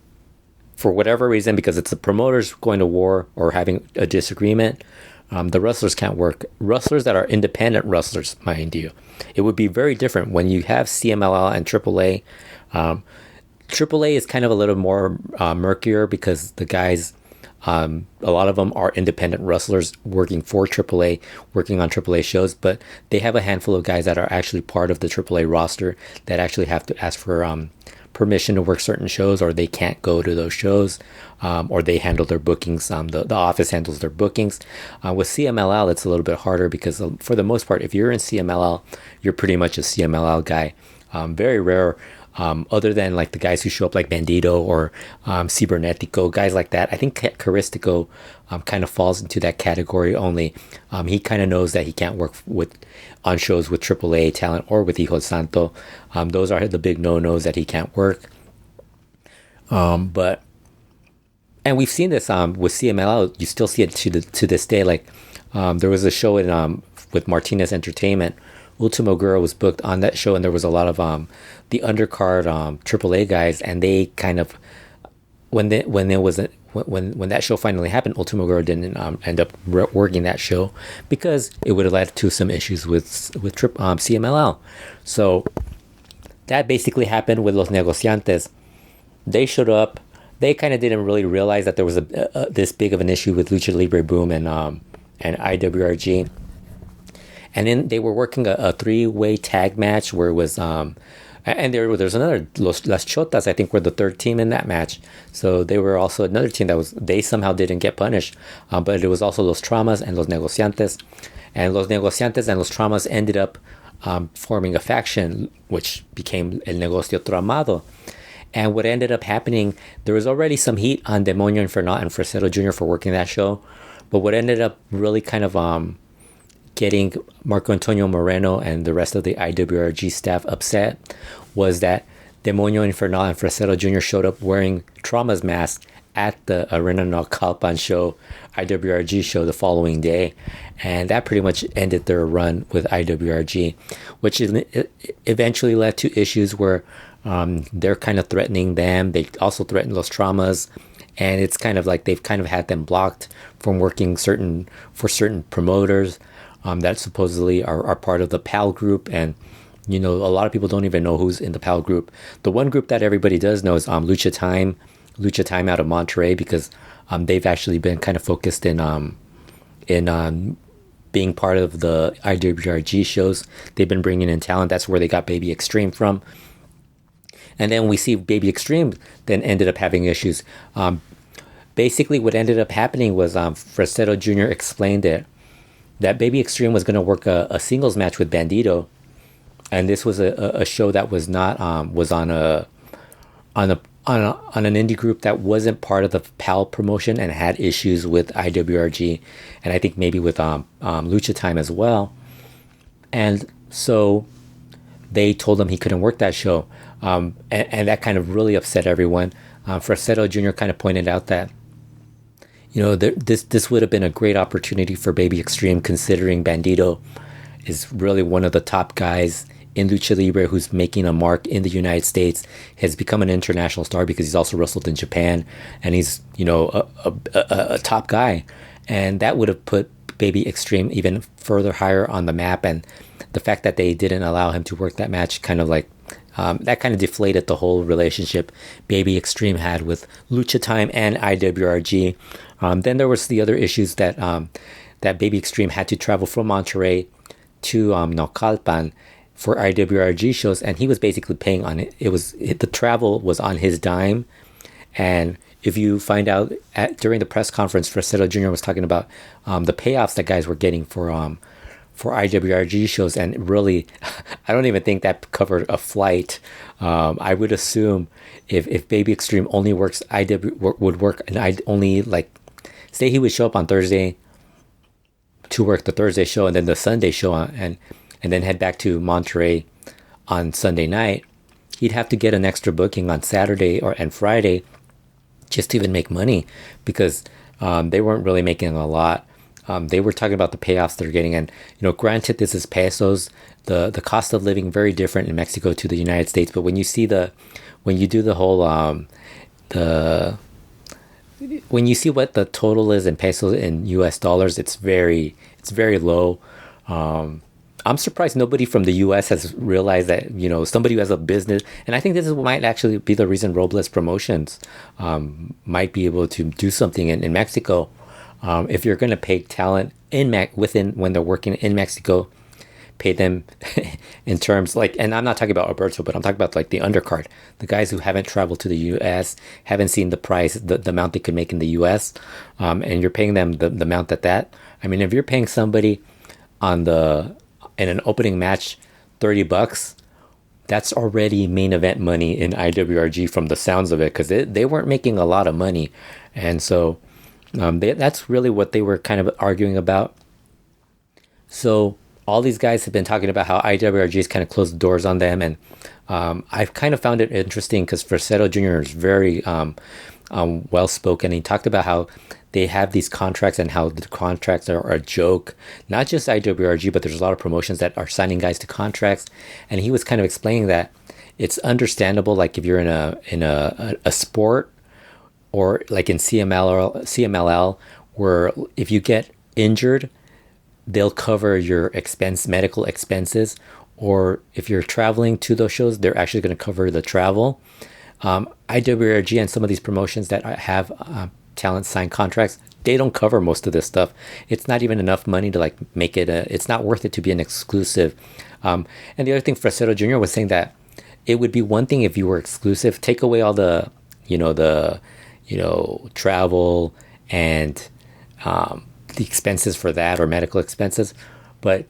Speaker 2: for whatever reason, because it's the promoters going to war or having a disagreement, the wrestlers can't work. Wrestlers that are independent wrestlers, mind you. It would be very different when you have CMLL and AAA. AAA is kind of a little more murkier because the guys, a lot of them are independent wrestlers working for AAA, working on AAA shows, but they have a handful of guys that are actually part of the AAA roster that actually have to ask for permission to work certain shows, or they can't go to those shows, or they handle their bookings. The office handles their bookings. With CMLL, it's a little bit harder because for the most part, if you're in CMLL, you're pretty much a CMLL guy. Very rare, other than like the guys who show up like Bandido or Cibernetico, guys like that. I think Caristico kind of falls into that category only. He kind of knows that he can't work on shows with AAA talent or with Hijo Santo. Those are the big no-nos that he can't work. And we've seen this with CMLL. You still see it to this day. Like there was a show with Martinez Entertainment. Ultimo Guerrero was booked on that show, and there was a lot of the undercard AAA guys, and they kind of when that show finally happened, Ultimo Guerrero didn't end up working that show because it would have led to some issues with CMLL. So that basically happened with Los Negociantes. They showed up. They kind of didn't really realize that there was this big of an issue with Lucha Libre Boom and IWRG. And then they were working a three-way tag match where it was, and there's another, Las Chotas, I think, were the third team in that match. So they were also another team they somehow didn't get punished. But it was also Los Traumas and Los Negociantes. And Los Negociantes and Los Traumas ended up forming a faction, which became El Negocio Traumado. And what ended up happening, there was already some heat on Demonio Infernal and Fresero Jr. for working that show. But what ended up really kind of getting Marco Antonio Moreno and the rest of the IWRG staff upset was that Demonio Infernal and Fresero Jr. showed up wearing Trauma's mask at the Arena Naucalpan show, IWRG show, the following day. And that pretty much ended their run with IWRG, which eventually led to issues where they're kind of threatening them. They also threaten Los Traumas. And it's kind of like they've kind of had them blocked from working for certain promoters that supposedly are part of the PAL group. And, you know, a lot of people don't even know who's in the PAL group. The one group that everybody does know is Lucha Time out of Monterrey, because they've actually been kind of focused in being part of the IWRG shows. They've been bringing in talent. That's where they got Baby Extreme from. And then we see Baby Extreme then ended up having issues. Basically, what ended up happening was Fresero Jr. explained it, that Baby Extreme was going to work a singles match with Bandido, and this was a show that was not was on an indie group that wasn't part of the PAL promotion and had issues with IWRG, and I think maybe with Lucha Time as well. And so they told him he couldn't work that show, and that kind of really upset everyone. Fresero Jr. kind of pointed out that, you know, this would have been a great opportunity for Baby Extreme, considering Bandido is really one of the top guys in Lucha Libre who's making a mark in the United States, has become an international star because he's also wrestled in Japan, and he's, you know, a top guy. And that would have put Baby Extreme even further higher on the map. And the fact that they didn't allow him to work that match kind of like, that kind of deflated the whole relationship Baby Extreme had with Lucha Time and IWRG. Then there was the other issues that that Baby Extreme had to travel from Monterrey to Naucalpan for IWRG shows, and he was basically paying on it. The travel was on his dime. And if you find out during the press conference, Fresero Jr. was talking about the payoffs that guys were getting for IWRG shows, and really, I don't even think that covered a flight. I would assume if Baby Extreme only works would work, and I'd only like say he would show up on Thursday to work the Thursday show and then the Sunday show, and and then head back to Monterrey on Sunday night, he'd have to get an extra booking on Saturday and Friday just to even make money, because they weren't really making a lot. They were talking about the payoffs they're getting, and granted, this is pesos. The cost of living very different in Mexico to the United States. But when you do the whole when you see what the total is in pesos in US dollars, it's very low. I'm surprised nobody from the US has realized that, somebody who has a business, and I think this might actually be the reason Robles Promotions might be able to do something in Mexico. If you're going to pay talent when they're working in Mexico, pay them in terms like, and I'm not talking about Alberto, but I'm talking about like the undercard, the guys who haven't traveled to the US, haven't seen the price, the amount they could make in the US, and you're paying them the amount that. I mean, if you're paying somebody in an opening match $30, that's already main event money in IWRG from the sounds of it, because they weren't making a lot of money, and so that's really what they were kind of arguing about. So all these guys have been talking about how IWRG has kind of closed the doors on them, and I've kind of found it interesting because Texano Jr. is very well spoken. He talked about how they have these contracts and how the contracts are a joke. Not just IWRG, but there's a lot of promotions that are signing guys to contracts. And he was kind of explaining that it's understandable, like if you're in a sport, or like in CMLL, where if you get injured, they'll cover your medical expenses. Or if you're traveling to those shows, they're actually going to cover the travel. IWRG and some of these promotions that have talent sign contracts, they don't cover most of this stuff. It's not even enough money to like make it it's not worth it to be an exclusive. And the other thing, Texano Jr. was saying that it would be one thing if you were exclusive, take away all the travel and the expenses for that, or medical expenses. But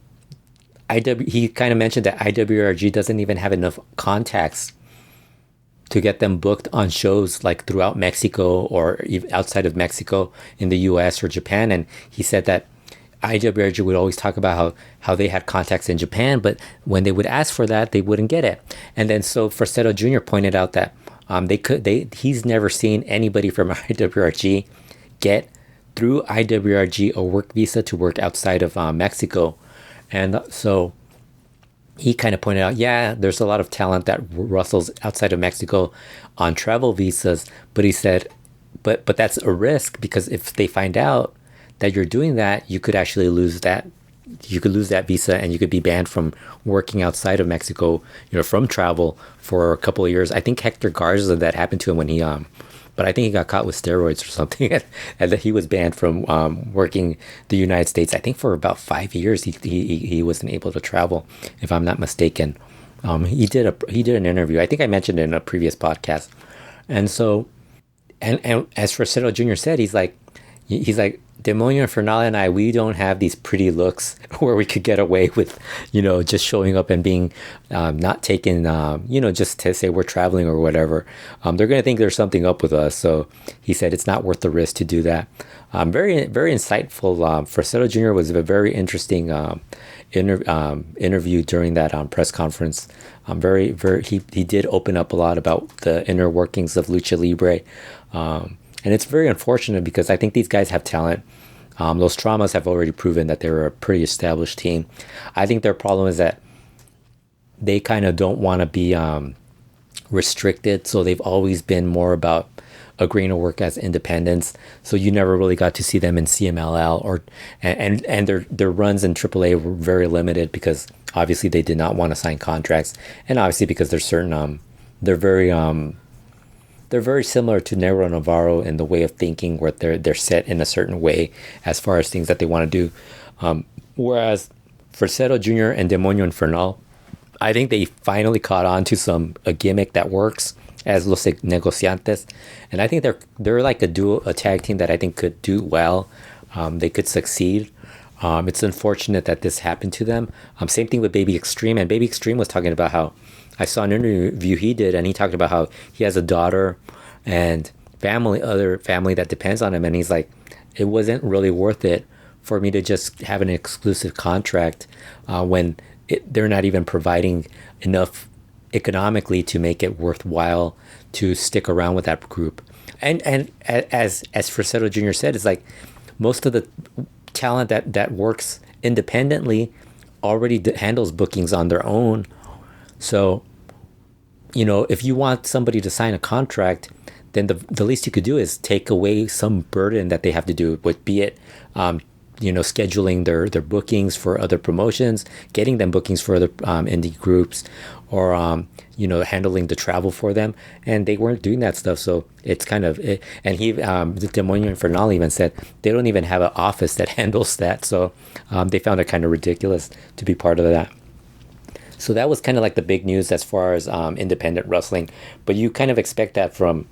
Speaker 2: he kind of mentioned that IWRG doesn't even have enough contacts to get them booked on shows like throughout Mexico or even outside of Mexico in the US or Japan. And he said that IWRG would always talk about how they had contacts in Japan, but when they would ask for that, they wouldn't get it. And then so Texano Jr. pointed out that he's never seen anybody from IWRG get through IWRG a work visa to work outside of Mexico. And so he kind of pointed out, yeah, there's a lot of talent that rustles outside of Mexico on travel visas, but he said, but that's a risk, because if they find out that you're doing that, you could actually lose that. You could lose that visa, and you could be banned from working outside of Mexico, from travel for a couple of years. I think Hector Garza, that happened to him when he but I think he got caught with steroids or something, and that he was banned from working the United States. I think for about 5 years he wasn't able to travel, if I'm not mistaken. He did an interview. I think I mentioned it in a previous podcast. And so, and as Texano Jr. said, he's like, Demonio Infernal and I, we don't have these pretty looks where we could get away with, just showing up and being not taken, just to say we're traveling or whatever. They're going to think there's something up with us. So he said it's not worth the risk to do that. Very, very insightful. Texano Jr. was a very interesting interview during that press conference. He did open up a lot about the inner workings of Lucha Libre. And it's very unfortunate, because I think these guys have talent. Los Traumas have already proven that they're a pretty established team. I think their problem is that they kind of don't want to be restricted. So they've always been more about agreeing to work as independents. So you never really got to see them in CMLL, and their runs in AAA were very limited, because obviously they did not want to sign contracts, and obviously because there's certain they're very similar to Negro Navarro in the way of thinking, where they're set in a certain way as far as things that they want to do. Whereas Texano Jr. and Demonio Infernal, I think they finally caught on to a gimmick that works as Los Negociantes, and I think they're like a tag team that I think could do well. They could succeed. It's unfortunate that this happened to them. Same thing with Baby Extreme, and Baby Extreme was talking about how, I saw an interview he did, and he talked about how he has a daughter and other family that depends on him, and he's like, it wasn't really worth it for me to just have an exclusive contract when they're not even providing enough economically to make it worthwhile to stick around with that group. And as Federacion Jr. said, it's like most of the talent that works independently already handles bookings on their own. So, if you want somebody to sign a contract, then the least you could do is take away some burden that they have to do with, be it, scheduling their bookings for other promotions, getting them bookings for other indie groups, or, handling the travel for them. And they weren't doing that stuff. So it's kind of, and the Demonio Infernal even said they don't even have an office that handles that. So they found it kind of ridiculous to be part of that. So that was kind of like the big news as far as independent wrestling. But you kind of expect that from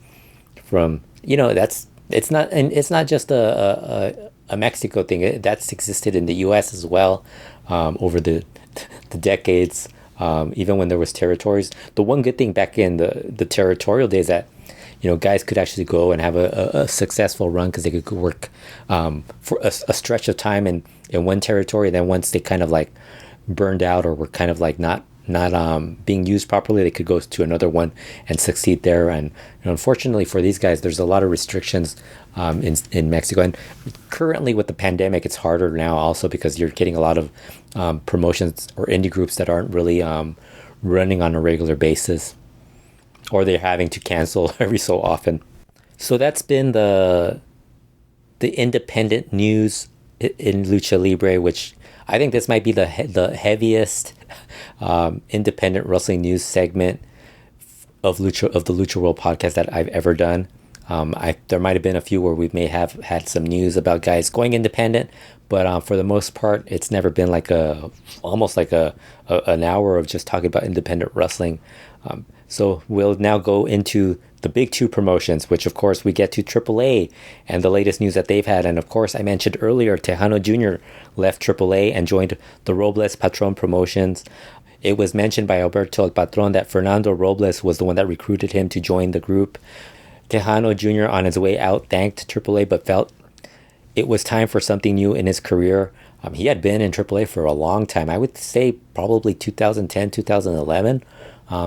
Speaker 2: it's not just a Mexico thing. That's existed in the U.S. as well over the decades. Even when there was territories. The one good thing back in the territorial days that guys could actually go and have a successful run because they could work for a stretch of time in one territory. And then once they kind of like burned out or were kind of like not being used properly, they could go to another one and succeed there. And unfortunately for these guys, there's a lot of restrictions in Mexico. And currently with the pandemic, it's harder now also because you're getting a lot of promotions or indie groups that aren't really running on a regular basis, or they're having to cancel every so often. So that's been the independent news in Lucha Libre, which I think this might be the heaviest independent wrestling news segment of the LuchaWorld podcast that I've ever done. There might have been a few where we may have had some news about guys going independent, but for the most part, it's never been like almost like an hour of just talking about independent wrestling. So we'll now go into the big two promotions, which of course we get to AAA and the latest news that they've had. And of course, I mentioned earlier, Tejano Jr. left AAA and joined the Robles Patron Promotions. It was mentioned by Alberto Patron that Fernando Robles was the one that recruited him to join the group. Tejano Jr. on his way out thanked AAA, but felt it was time for something new in his career. He had been in AAA for a long time. I would say probably 2010, 2011.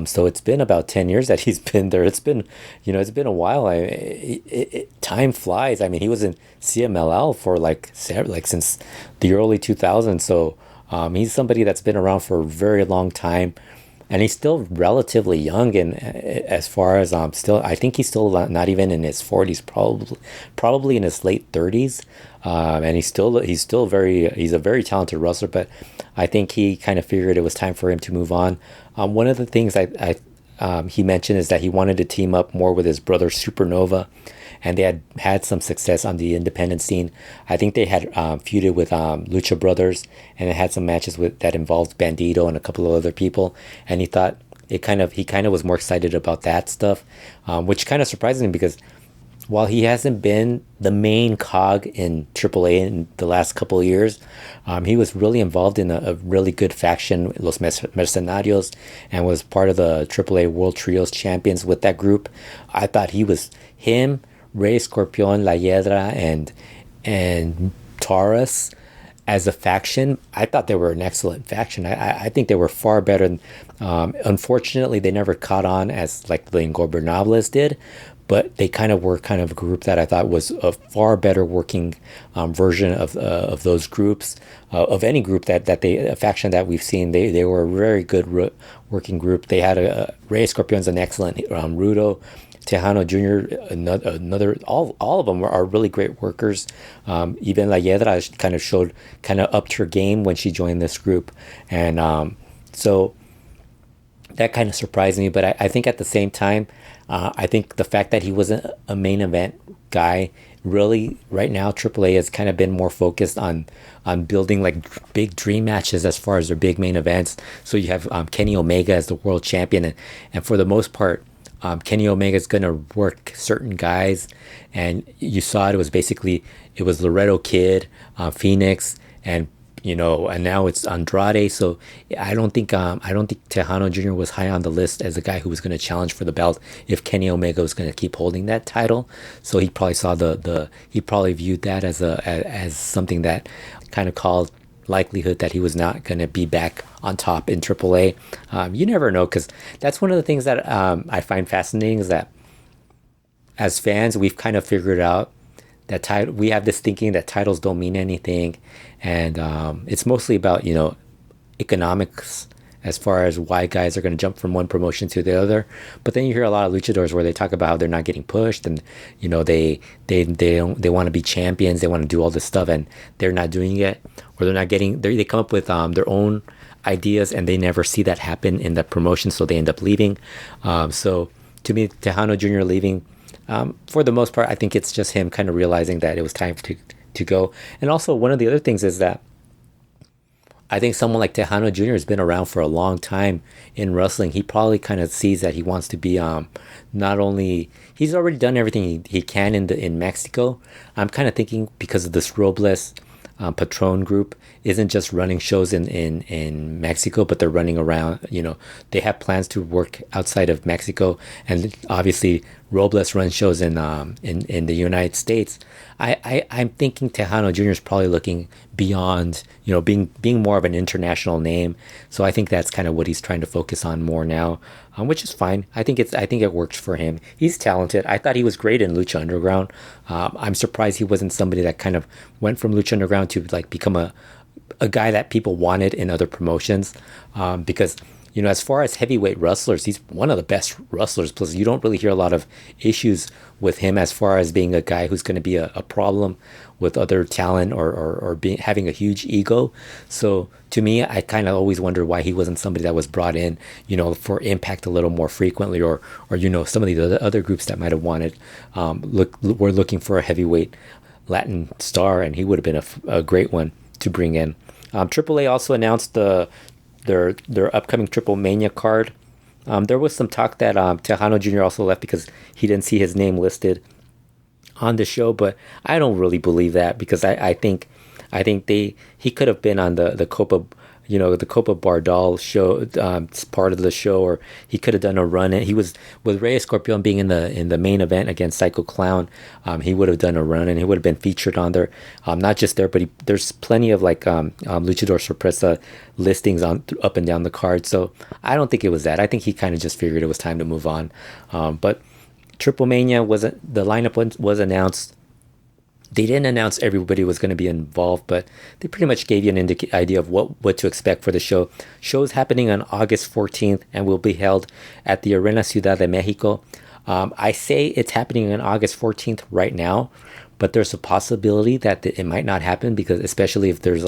Speaker 2: So it's been about 10 years that he's been there. It's been a while. Time flies. I mean, he was in Cmll for like since the early 2000s. So he's somebody that's been around for a very long time. And he's still relatively young, and as far as I think he's still not even in his 40s, probably in his late 30s, and he's a very talented wrestler. But I think he kind of figured it was time for him to move on. One of the things he mentioned is that he wanted to team up more with his brother Supernova, and they had some success on the independent scene. I think they had feuded with Lucha Brothers, and it had some matches that involved Bandido and a couple of other people. And he thought he kind of was more excited about that stuff, which kind of surprised me because while he hasn't been the main cog in AAA in the last couple of years, he was really involved in a really good faction, Los Mercenarios, and was part of the AAA World Trios Champions with that group. I thought him, Rey Scorpion, La Hiedra, and Taurus as a faction. I thought they were an excellent faction. I think they were far better. Unfortunately, they never caught on as like the Ingobernables did, but they kind of were a group that I thought was a far better working version of those groups, of any group a faction that we've seen. They were a very good working group. They had Rey Scorpion's an excellent Rudo. Tejano Jr., another, all of them are really great workers. Even La Hiedra kind of upped her game when she joined this group. And so that kind of surprised me. But I think at the same time, I think the fact that he wasn't a main event guy, really right now AAA has kind of been more focused on building like big dream matches as far as their big main events. So you have Kenny Omega as the world champion. And for the most part, Kenny Omega is going to work certain guys, and you saw it was Laredo Kid, Phoenix, and now it's Andrade. So I don't think Tejano Jr. was high on the list as a guy who was going to challenge for the belt if Kenny Omega was going to keep holding that title. So he probably saw he probably viewed that as something that kind of called likelihood that he was not going to be back on top in AAA. You never know, because that's one of the things that I find fascinating, is that as fans, we've kind of figured out that we have this thinking that titles don't mean anything, and it's mostly about, economics, as far as why guys are going to jump from one promotion to the other. But then you hear a lot of luchadors where they talk about how they're not getting pushed, and they want to be champions, they want to do all this stuff, and they're not doing it, or they come up with their own ideas, and they never see that happen in the promotion, so they end up leaving. So to me, Tejano Jr. leaving, for the most part, I think it's just him kind of realizing that it was time to go. And also, one of the other things is that I think someone like Tejano Jr. has been around for a long time in wrestling. He probably kind of sees that he wants to be not only, he's already done everything he can in Mexico. I'm kind of thinking, because of this Robles Patron group isn't just running shows in Mexico, but they're running around. They have plans to work outside of Mexico, and obviously Robles runs shows in the United States. I'm thinking Tejano Jr. is probably looking beyond, being more of an international name. So I think that's kind of what he's trying to focus on more now, which is fine. I think it works for him. He's talented. I thought he was great in Lucha Underground. I'm surprised he wasn't somebody that kind of went from Lucha Underground to like become a guy that people wanted in other promotions, because as far as heavyweight wrestlers, he's one of the best wrestlers. Plus, you don't really hear a lot of issues with him as far as being a guy who's going to be a problem with other talent, or having a huge ego. So to me, I kind of always wonder why he wasn't somebody that was brought in, for Impact a little more frequently, or some of these other groups that might have wanted, were looking for a heavyweight Latin star, and he would have been a great one to bring in. AAA also announced their upcoming Triplemania card. There was some talk that Tejano Jr. also left because he didn't see his name listed on the show, but I don't really believe that, because I think he could have been on the Copa, the Copa Bardal show, part of the show, or he could have done a run. He was with Rey Escorpion being in the main event against Psycho Clown. He would have done a run, and he would have been featured on there. Not just there, but there's plenty of Luchador Sorpresa listings up and down the card. So I don't think it was that. I think he kind of just figured it was time to move on. But Triplemania the lineup was announced. They didn't announce everybody was going to be involved, but they pretty much gave you an idea of what to expect for the show. Show's happening on August 14th and will be held at the Arena Ciudad de Mexico. I say it's happening on August 14th right now, but there's a possibility that it might not happen, because especially if there's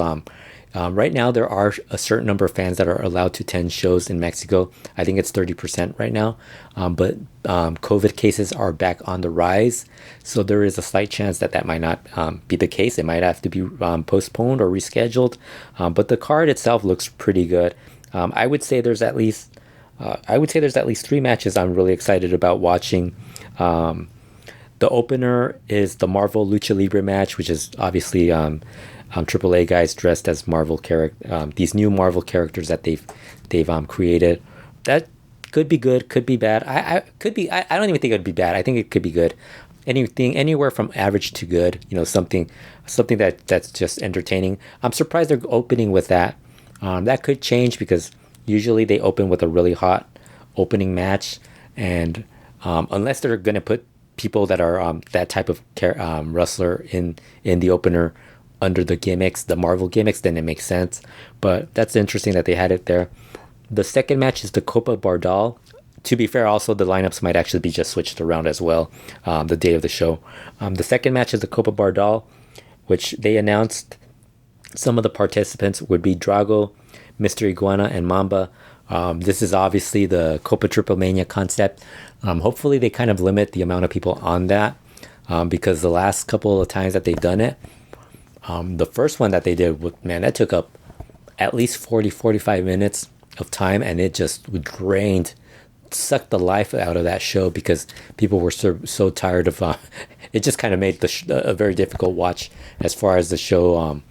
Speaker 2: right now there are a certain number of fans that are allowed to attend shows in Mexico. I think it's 30% right now, but COVID cases are back on the rise, so there is a slight chance that might not be the case. It might have to be postponed or rescheduled, but the card itself looks pretty good. I would say there's at least 3 matches I'm really excited about watching. The opener is the Marvel Lucha Libre match, which is obviously AAA guys dressed as Marvel these new Marvel characters that they've created. That could be good, could be bad. I don't even think it would be bad. I think it could be good. Anywhere from average to good. Something that's just entertaining. I'm surprised they're opening with that. That could change, because usually they open with a really hot opening match, and unless they're gonna put people that are that type of wrestler in the opener under the Marvel gimmicks, then it makes sense. But that's interesting that they had it there. The second match is the Copa Bardal. To be fair, also the lineups might actually be just switched around as well, the day of the show. The second match is the Copa Bardal, which they announced some of the participants would be Drago, Mr. Iguana, and Mamba. This is obviously the Copa Triplemania concept. Hopefully they kind of limit the amount of people on that, because the last couple of times that they've done it, the first one that they did, that took up at least 45 minutes of time, and it just sucked the life out of that show, because people were so tired of it. Just kind of made a very difficult watch as far as the show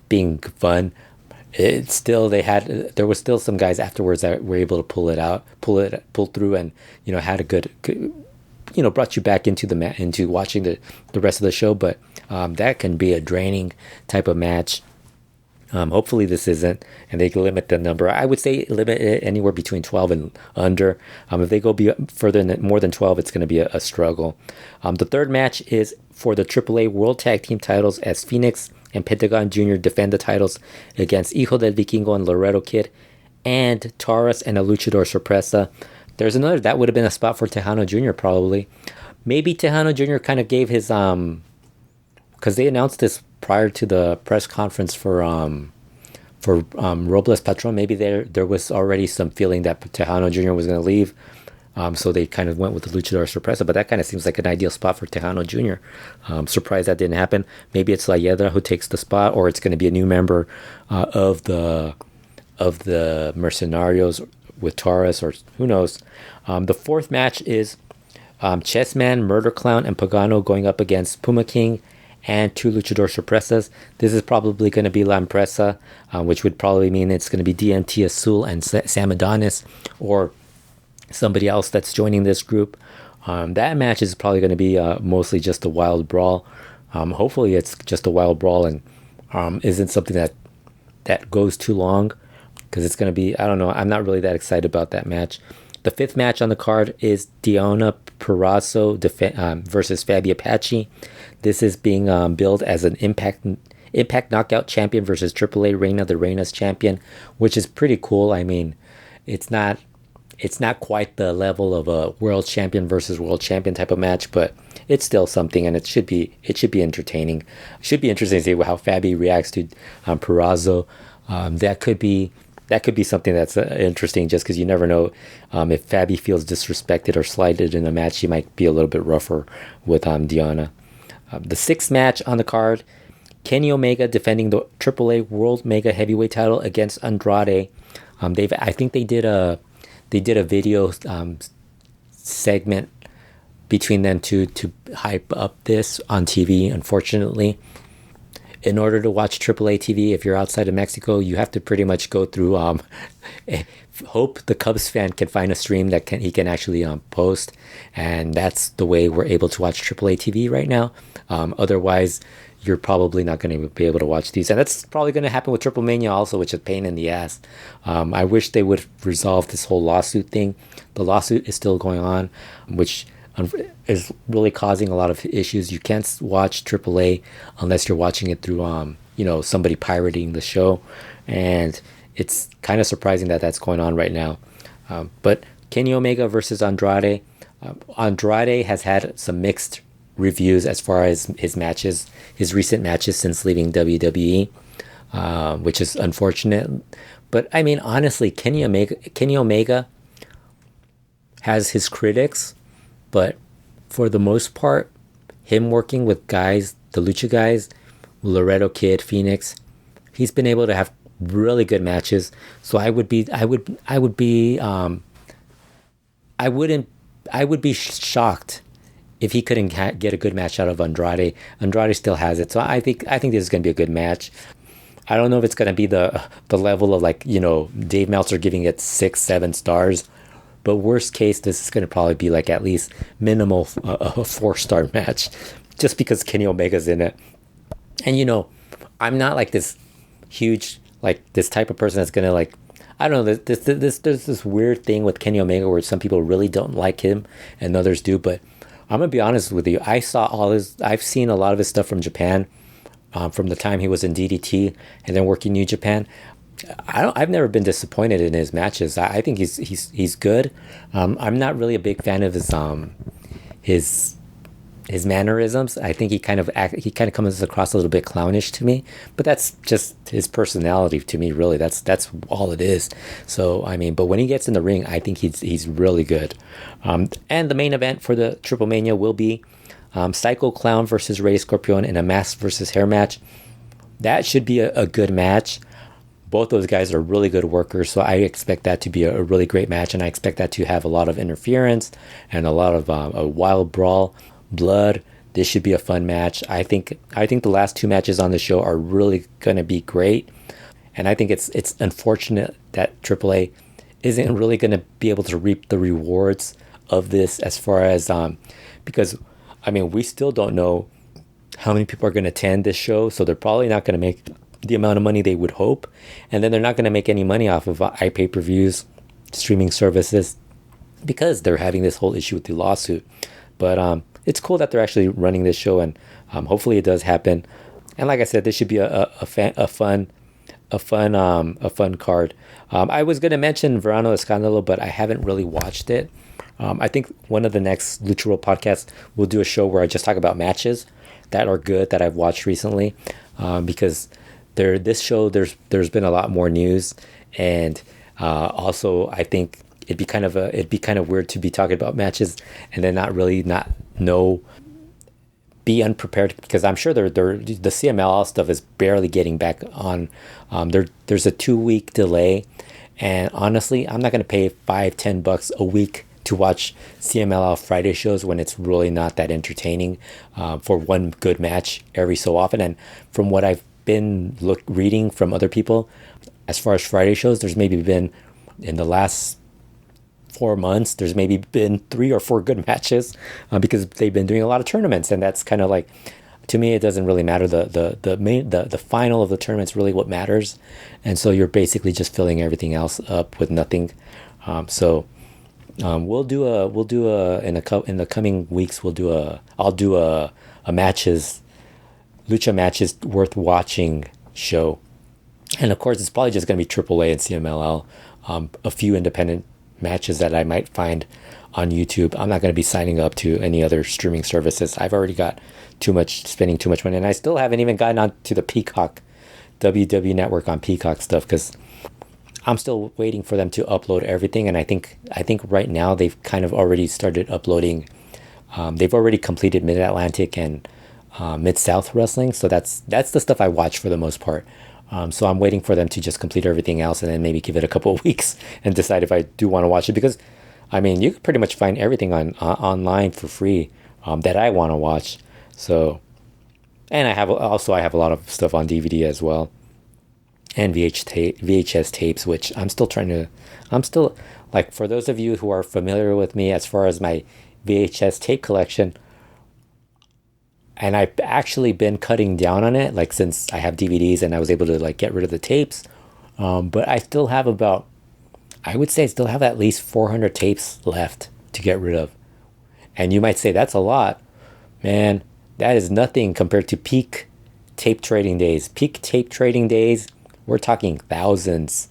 Speaker 2: being fun. There were still some guys afterwards that were able to pull through, and had a good, brought you back into watching the rest of the show. But that can be a draining type of match. Hopefully this isn't, and they can limit the number. I would say limit it anywhere between 12 and under. If they go further than more than 12, it's going to be a struggle. The third match is for the AAA World Tag Team titles as Phoenix and Pentagon Jr. defend the titles against Hijo del Vikingo and Laredo Kid and Taurus and a Luchador Sorpresa. There's another, that would have been a spot for Tejano Jr. probably. Maybe Tejano Jr. kind of gave his, because they announced this prior to the press conference for Robles Patron. Maybe there was already some feeling that Tejano Jr. was going to leave. So they kind of went with the Luchador Sorpresa, but that kind of seems like an ideal spot for Tejano Jr. Surprised that didn't happen. Maybe it's La Hiedra who takes the spot, or it's going to be a new member of the Mercenarios with Taurus, or who knows. The fourth match is Chessman, Murder Clown, and Pagano going up against Puma King and two Luchador Sorpresas. This is probably going to be La Empresa, which would probably mean it's going to be DMT Asul and Sam Adonis, or somebody else that's joining this group. That match is probably going to be mostly just a wild brawl. Hopefully it's just a wild brawl and isn't something that goes too long, because it's going to be, I don't know, I'm not really that excited about that match. The fifth match on the card is Dionna Perazo versus Fabia Apache. This is being billed as an Impact Knockout champion versus AAA Reina, the Reina's champion, which is pretty cool. I mean, it's not quite the level of a world champion versus world champion type of match, but it's still something, and it should be entertaining. It should be interesting to see how Fabia reacts to Perazo. That could be something that's interesting, just because you never know if Fabia feels disrespected or slighted in a match. She might be a little bit rougher with Dionna. The sixth match on the card, Kenny Omega defending the AAA World Mega Heavyweight title against Andrade. I think they did a video segment between them to hype up this on TV. Unfortunately, in order to watch AAA TV, if you're outside of Mexico, you have to pretty much go through hope the Cubs fan can find a stream that he can actually post, and that's the way we're able to watch AAA TV right now. Otherwise, you're probably not going to be able to watch these, and that's probably going to happen with Triplemania also, which is a pain in the ass. I wish they would resolve this whole lawsuit thing. The lawsuit is still going on, which is really causing a lot of issues. You can't watch AAA unless you're watching it through somebody pirating the show, and it's kind of surprising that that's going on right now. But Kenny Omega versus Andrade. Andrade has had some mixed reviews as far as his recent matches since leaving WWE, which is unfortunate. But I mean, honestly, Kenny Omega has his critics, but for the most part, him working with guys, the Lucha guys, Laredo Kid, Phoenix, he's been able to have really good matches. So I would be shocked if he couldn't get a good match out of Andrade. Andrade still has it. So I think this is going to be a good match. I don't know if it's going to be the level of Dave Meltzer giving it 6-7 stars, but worst case, this is going to probably be at least minimal a 4-star match, just because Kenny Omega's in it. And I'm not this huge this type of person that's going to I don't know, there's this weird thing with Kenny Omega where some people really don't like him and others do, but I'm going to be honest with you. I've seen a lot of his stuff from Japan, from the time he was in DDT and then working New Japan. I've never been disappointed in his matches. I think he's good. I'm not really a big fan of his mannerisms. I think he kind of comes across a little bit clownish to me, but that's just his personality to me, really. That's all it is. So I mean, but when he gets in the ring, I think he's really good. And the main event for the Triplemania will be Psycho Clown versus Rey Scorpion in a mask versus hair match. That should be a good match. Both those guys are really good workers, so I expect that to be a really great match, and I expect that to have a lot of interference and a lot of a wild brawl, blood. This should be a fun match. I think the last two matches on the show are really going to be great, and I think it's unfortunate that AAA isn't really going to be able to reap the rewards of this, as far as because I mean, we still don't know how many people are going to attend this show, so they're probably not going to make the amount of money they would hope, and then they're not going to make any money off of iPay-per-views, streaming services, because they're having this whole issue with the lawsuit. But it's cool that they're actually running this show, and hopefully it does happen. And like I said, this should be a fun card. I was going to mention Verano Escándalo, but I haven't really watched it. I think one of the next LuchaWorld podcasts will do a show where I just talk about matches that are good that I've watched recently, because this show there's been a lot more news, and also I think it'd be kind of weird to be talking about matches and then be unprepared, because I'm sure the CMLL stuff is barely getting back on. There's a 2-week delay, and honestly, I'm not going to pay $5-10 a week to watch CMLL Friday shows when it's really not that entertaining for one good match every so often. And from what I've been reading from other people, as far as Friday shows, there's maybe been, in the last 4 months, there's maybe been 3 or 4 good matches because they've been doing a lot of tournaments. And that's kind of like, to me, it doesn't really matter. The final of the tournament's really what matters. And so you're basically just filling everything else up with nothing. We'll do in the coming weeks, I'll do a lucha matches worth watching show. And of course, it's probably just going to be AAA and CMLL, a few independent matches that I might find on YouTube. I'm not going to be signing up to any other streaming services. I've already got spending too much money, and I still haven't even gotten on to the Peacock, WW Network on Peacock stuff, because I'm still waiting for them to upload everything. And I think right now they've kind of already started uploading. They've already completed Mid-Atlantic and Mid-South Wrestling, so that's the stuff I watch for the most part. So I'm waiting for them to just complete everything else, and then maybe give it a couple of weeks and decide if I do want to watch it. Because, I mean, you can pretty much find everything online for free that I want to watch. So, and I have a lot of stuff on DVD as well, and VHS tapes, which I'm still like, for those of you who are familiar with me as far as my VHS tape collection, and I've actually been cutting down on it, like, since I have DVDs and I was able to, like, get rid of the tapes. But I still have I would say I still have at least 400 tapes left to get rid of. And you might say, that's a lot. Man, that is nothing compared to peak tape trading days. Peak tape trading days, we're talking thousands.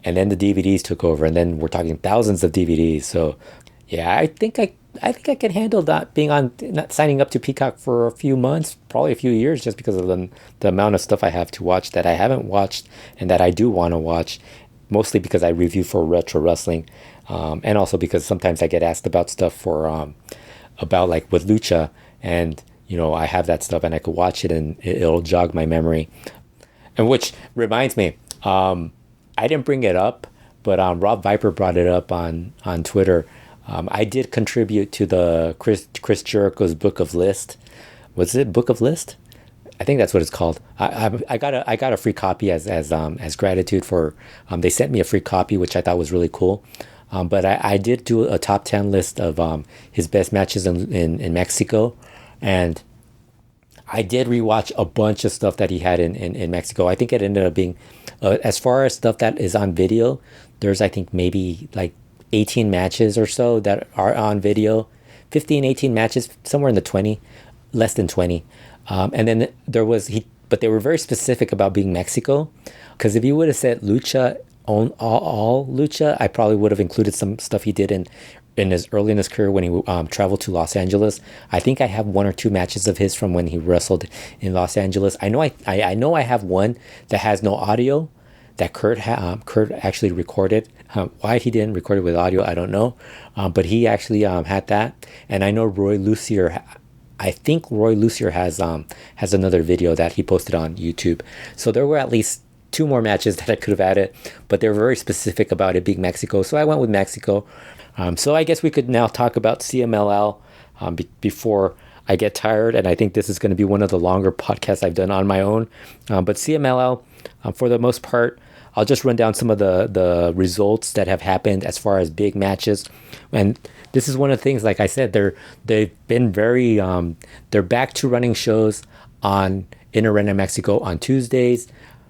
Speaker 2: And then the DVDs took over, and then we're talking thousands of DVDs. So, yeah, I think I can handle not signing up to Peacock for a few months, probably a few years, just because of the amount of stuff I have to watch that I haven't watched and that I do want to watch, mostly because I review for Retro Wrestling, and also because sometimes I get asked about stuff about like with Lucha, and I have that stuff and I could watch it and it'll jog my memory. And which reminds me, I didn't bring it up, but Rob Viper brought it up on Twitter. I did contribute to the Chris Jericho's Book of List. Was it Book of List? I think that's what it's called. I got a free copy as gratitude for. They sent me a free copy, which I thought was really cool. But I did do a top 10 list of his best matches in Mexico, and I did rewatch a bunch of stuff that he had in Mexico. I think it ended up being, as far as stuff that is on video, there's, I think, maybe like 18 matches or so that are on video. 15, 18 matches, somewhere in the 20, less than 20. And then there was, but they were very specific about being Mexico. Because if you would have said Lucha, all Lucha, I probably would have included some stuff he did in his early in his career when he traveled to Los Angeles. I think I have 1 or 2 matches of his from when he wrestled in Los Angeles. I know I have one that has no audio that Kurt actually recorded. Why he didn't record it with audio, I don't know. But he actually had that. And I know Roy Lucier, I think Roy Lucier has another video that he posted on YouTube. So there were at least 2 more matches that I could have added, but they were very specific about it being Mexico. So I went with Mexico. So I guess we could now talk about CMLL before I get tired. And I think this is going to be one of the longer podcasts I've done on my own. But CMLL, for the most part, I'll just run down some of the results that have happened as far as big matches. And this is one of the things, like I said, they've been very, they're back to running shows in Arena Mexico on Tuesdays.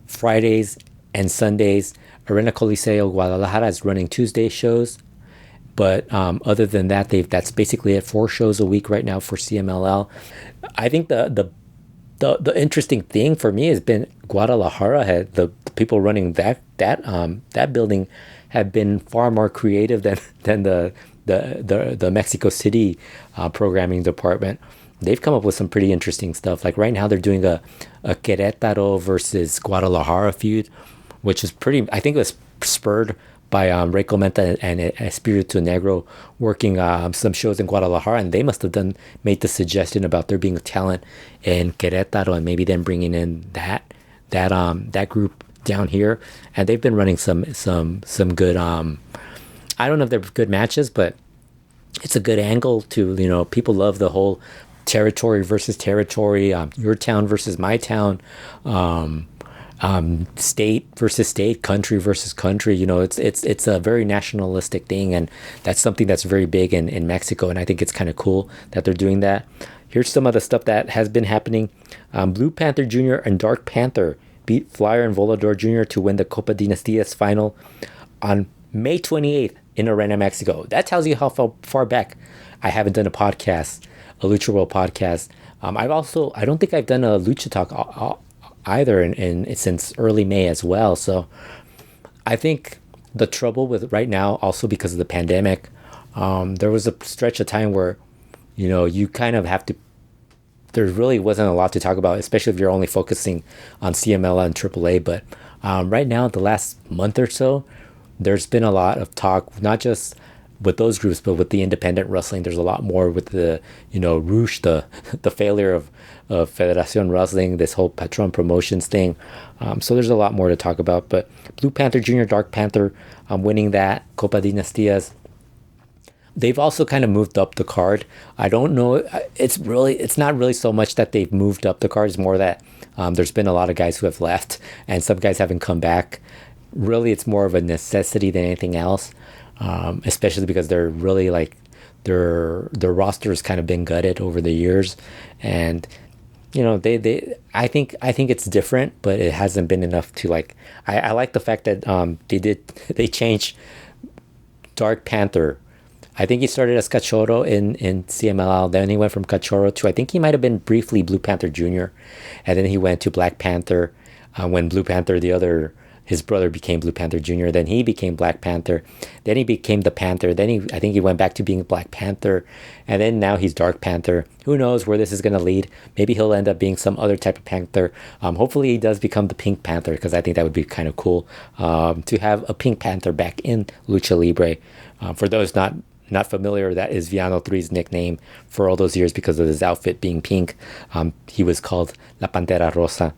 Speaker 2: Fridays and Sundays. Arena Coliseo Guadalajara is running Tuesday shows. But other than that, that's basically it. 4 shows a week right now for CMLL. I think the interesting thing for me has been Guadalajara. The people running that building have been far more creative than the Mexico City programming department. They've come up with some pretty interesting stuff. Like right now, they're doing a Querétaro versus Guadalajara feud, which is pretty. I think it was spurred by Rey Comenta and Espiritu Negro working some shows in Guadalajara, and they must have made the suggestion about there being a talent in Querétaro, and maybe then bringing in that group down here, and they've been running some good. I don't know if they're good matches, but it's a good angle to people love the whole territory versus territory, your town versus my town. State versus state, country versus country. It's a very nationalistic thing, and that's something that's very big in Mexico, and I think it's kind of cool that they're doing that. Here's some of the stuff that has been happening. Blue Panther Jr. and Dark Panther beat Flyer and Volador Jr. to win the Copa Dinastias final on May 28th in Arena, Mexico. That tells you how far back I haven't done a podcast, a LuchaWorld podcast. I don't think I've done a Lucha Talk either in since early May as well. So I think the trouble with right now, also because of the pandemic, there was a stretch of time where you kind of have to, there really wasn't a lot to talk about, especially if you're only focusing on CMLL and AAA. But right now, the last month or so, there's been a lot of talk, not just with those groups, but with the independent wrestling. There's a lot more with the ROH, the failure of Federacion Wrestling, this whole Patron Promotions thing. So there's a lot more to talk about. But Blue Panther Jr., Dark Panther, winning that Copa Dinastias. They've also kind of moved up the card. I don't know. It's not really so much that they've moved up the card. It's more that there's been a lot of guys who have left, and some guys haven't come back. Really, it's more of a necessity than anything else. Especially because they're really their roster has kind of been gutted over the years, and I think it's different, but it hasn't been enough to I like the fact that they changed Dark Panther. I think he started as Cachorro in CMLL, then he went from Cachorro to, I think he might have been briefly Blue Panther Jr., and then he went to Black Panther when Blue Panther, his brother, became Blue Panther Jr. Then he became Black Panther. Then he became the Panther. Then I think he went back to being Black Panther. And then now he's Dark Panther. Who knows where this is going to lead? Maybe he'll end up being some other type of Panther. Hopefully he does become the Pink Panther, because I think that would be kind of cool to have a Pink Panther back in Lucha Libre. For those not familiar, that is Villano 3's nickname for all those years because of his outfit being pink. He was called La Pantera Rosa.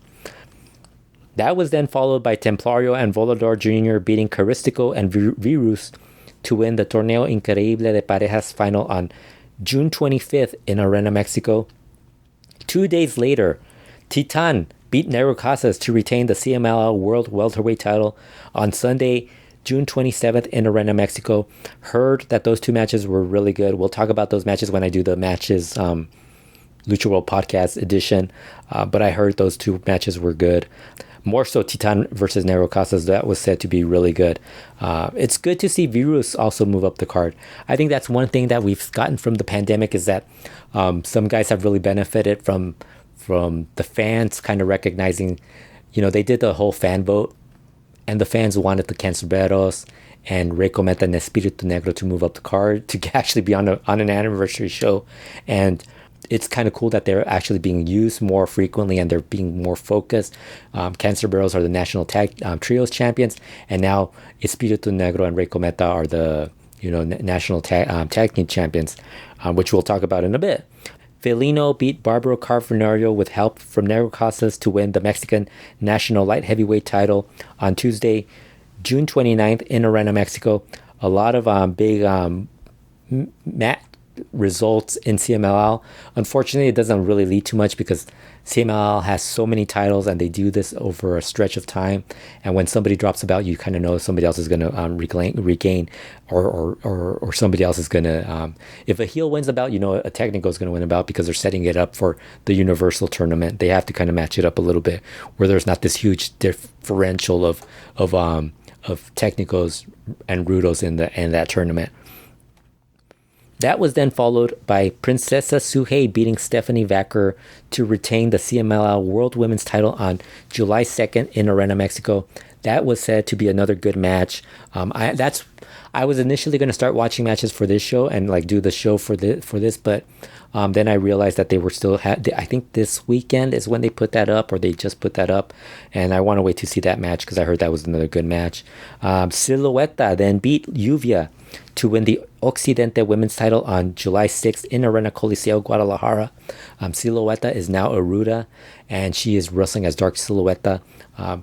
Speaker 2: That was then followed by Templario and Volador Jr. beating Caristico and Virus to win the Torneo Increíble de Parejas final on June 25th in Arena, Mexico. 2 days later, Titan beat Nero Casas to retain the CMLL World Welterweight title on Sunday, June 27th in Arena, Mexico. Heard that those 2 matches were really good. We'll talk about those matches when I do the matches LuchaWorld Podcast edition. But I heard those 2 matches were good. More so Titan versus Nero Casas, that was said to be really good. It's good to see Virus also move up the card. I think that's one thing that we've gotten from the pandemic, is that some guys have really benefited from the fans kind of recognizing, they did the whole fan vote, and the fans wanted the Cancerberos and Rey Cometa and Espiritu Negro to move up the card to actually be on an anniversary show. And it's kind of cool that they're actually being used more frequently and they're being more focused. Cancerberos are the national tag trios champions, and now Espiritu Negro and Rey Cometa are the national tag team champions, which we'll talk about in a bit. Felino beat Barbaro Carbonario with help from Nero Casas to win the Mexican national light heavyweight title on Tuesday, June 29th in Arena, Mexico. A lot of big results in CMLL. Unfortunately, it doesn't really lead to much because CMLL has so many titles and they do this over a stretch of time. And when somebody drops a belt, you kind of know somebody else is going to regain, or somebody else is going to. If a heel wins a belt, you know a Technical is going to win a belt because they're setting it up for the Universal Tournament. They have to kind of match it up a little bit where there's not this huge differential of Technicals and Rudos in that tournament. That was then followed by Princesa Suhei beating Stephanie Vacker to retain the CMLL World Women's title on July 2nd in Arena, Mexico. That was said to be another good match. I was initially going to start watching matches for this show and like do the show for this, but then I realized that they were still I think this weekend is when they put that up, or they just put that up, and I want to wait to see that match because I heard that was another good match. Silueta then beat Lluvia to win the Occidente Women's title on July 6th in Arena Coliseo, Guadalajara. Silueta is now a Ruda, and she is wrestling as Dark Silueta,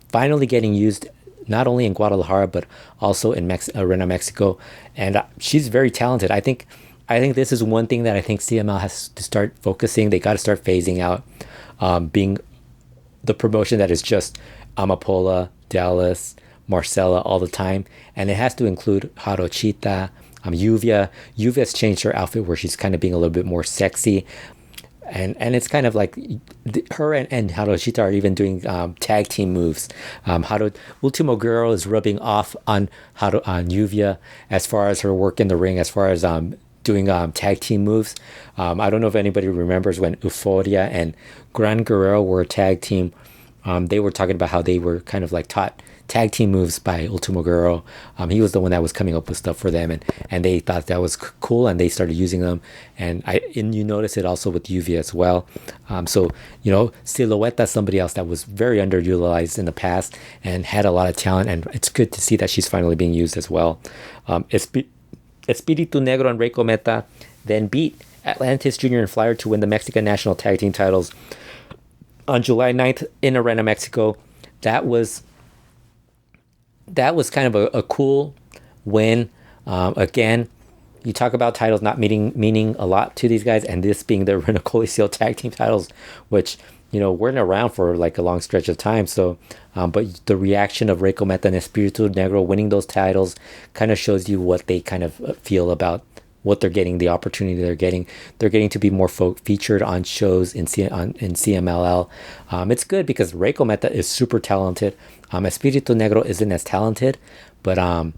Speaker 2: finally getting used not only in Guadalajara but also in Arena Mexico, and she's very talented. I think this is one thing that I think CML has to start focusing. They got to start phasing out being the promotion that is just Amapola, Dallas, Marcella all the time, and it has to include Jarochita, Lluvia. Lluvia's changed her outfit where she's kind of being a little bit more sexy, and it's kind of like her and Jarochita are even doing tag team moves. Ultimo Girl is rubbing off on Lluvia as far as her work in the ring, as far as doing tag team moves. I don't know if anybody remembers when Euphoria and Gran Guerrero were a tag team. They were talking about how they were kind of like taught tag team moves by Ultimo Guerrero. He was the one that was coming up with stuff for them, and they thought that was cool, and they started using them. And you notice it also with Lluvia as well. So Silueta, somebody else that was very underutilized in the past and had a lot of talent, and it's good to see that she's finally being used as well. Espiritu Negro and Rey Cometa then beat Atlantis Jr. and Flyer to win the Mexican National Tag Team titles on July 9th in Arena, Mexico. That was kind of a cool win. Again, you talk about titles not meaning a lot to these guys, and this being the Arena Coliseo Tag Team titles, which weren't around for like a long stretch of time. So, but the reaction of Rey Cometa and Espiritu Negro winning those titles kind of shows you what they kind of feel about what they're getting, the opportunity they're getting. They're getting to be more featured on shows in CMLL. It's good because Rey Cometa is super talented. Espiritu Negro isn't as talented, but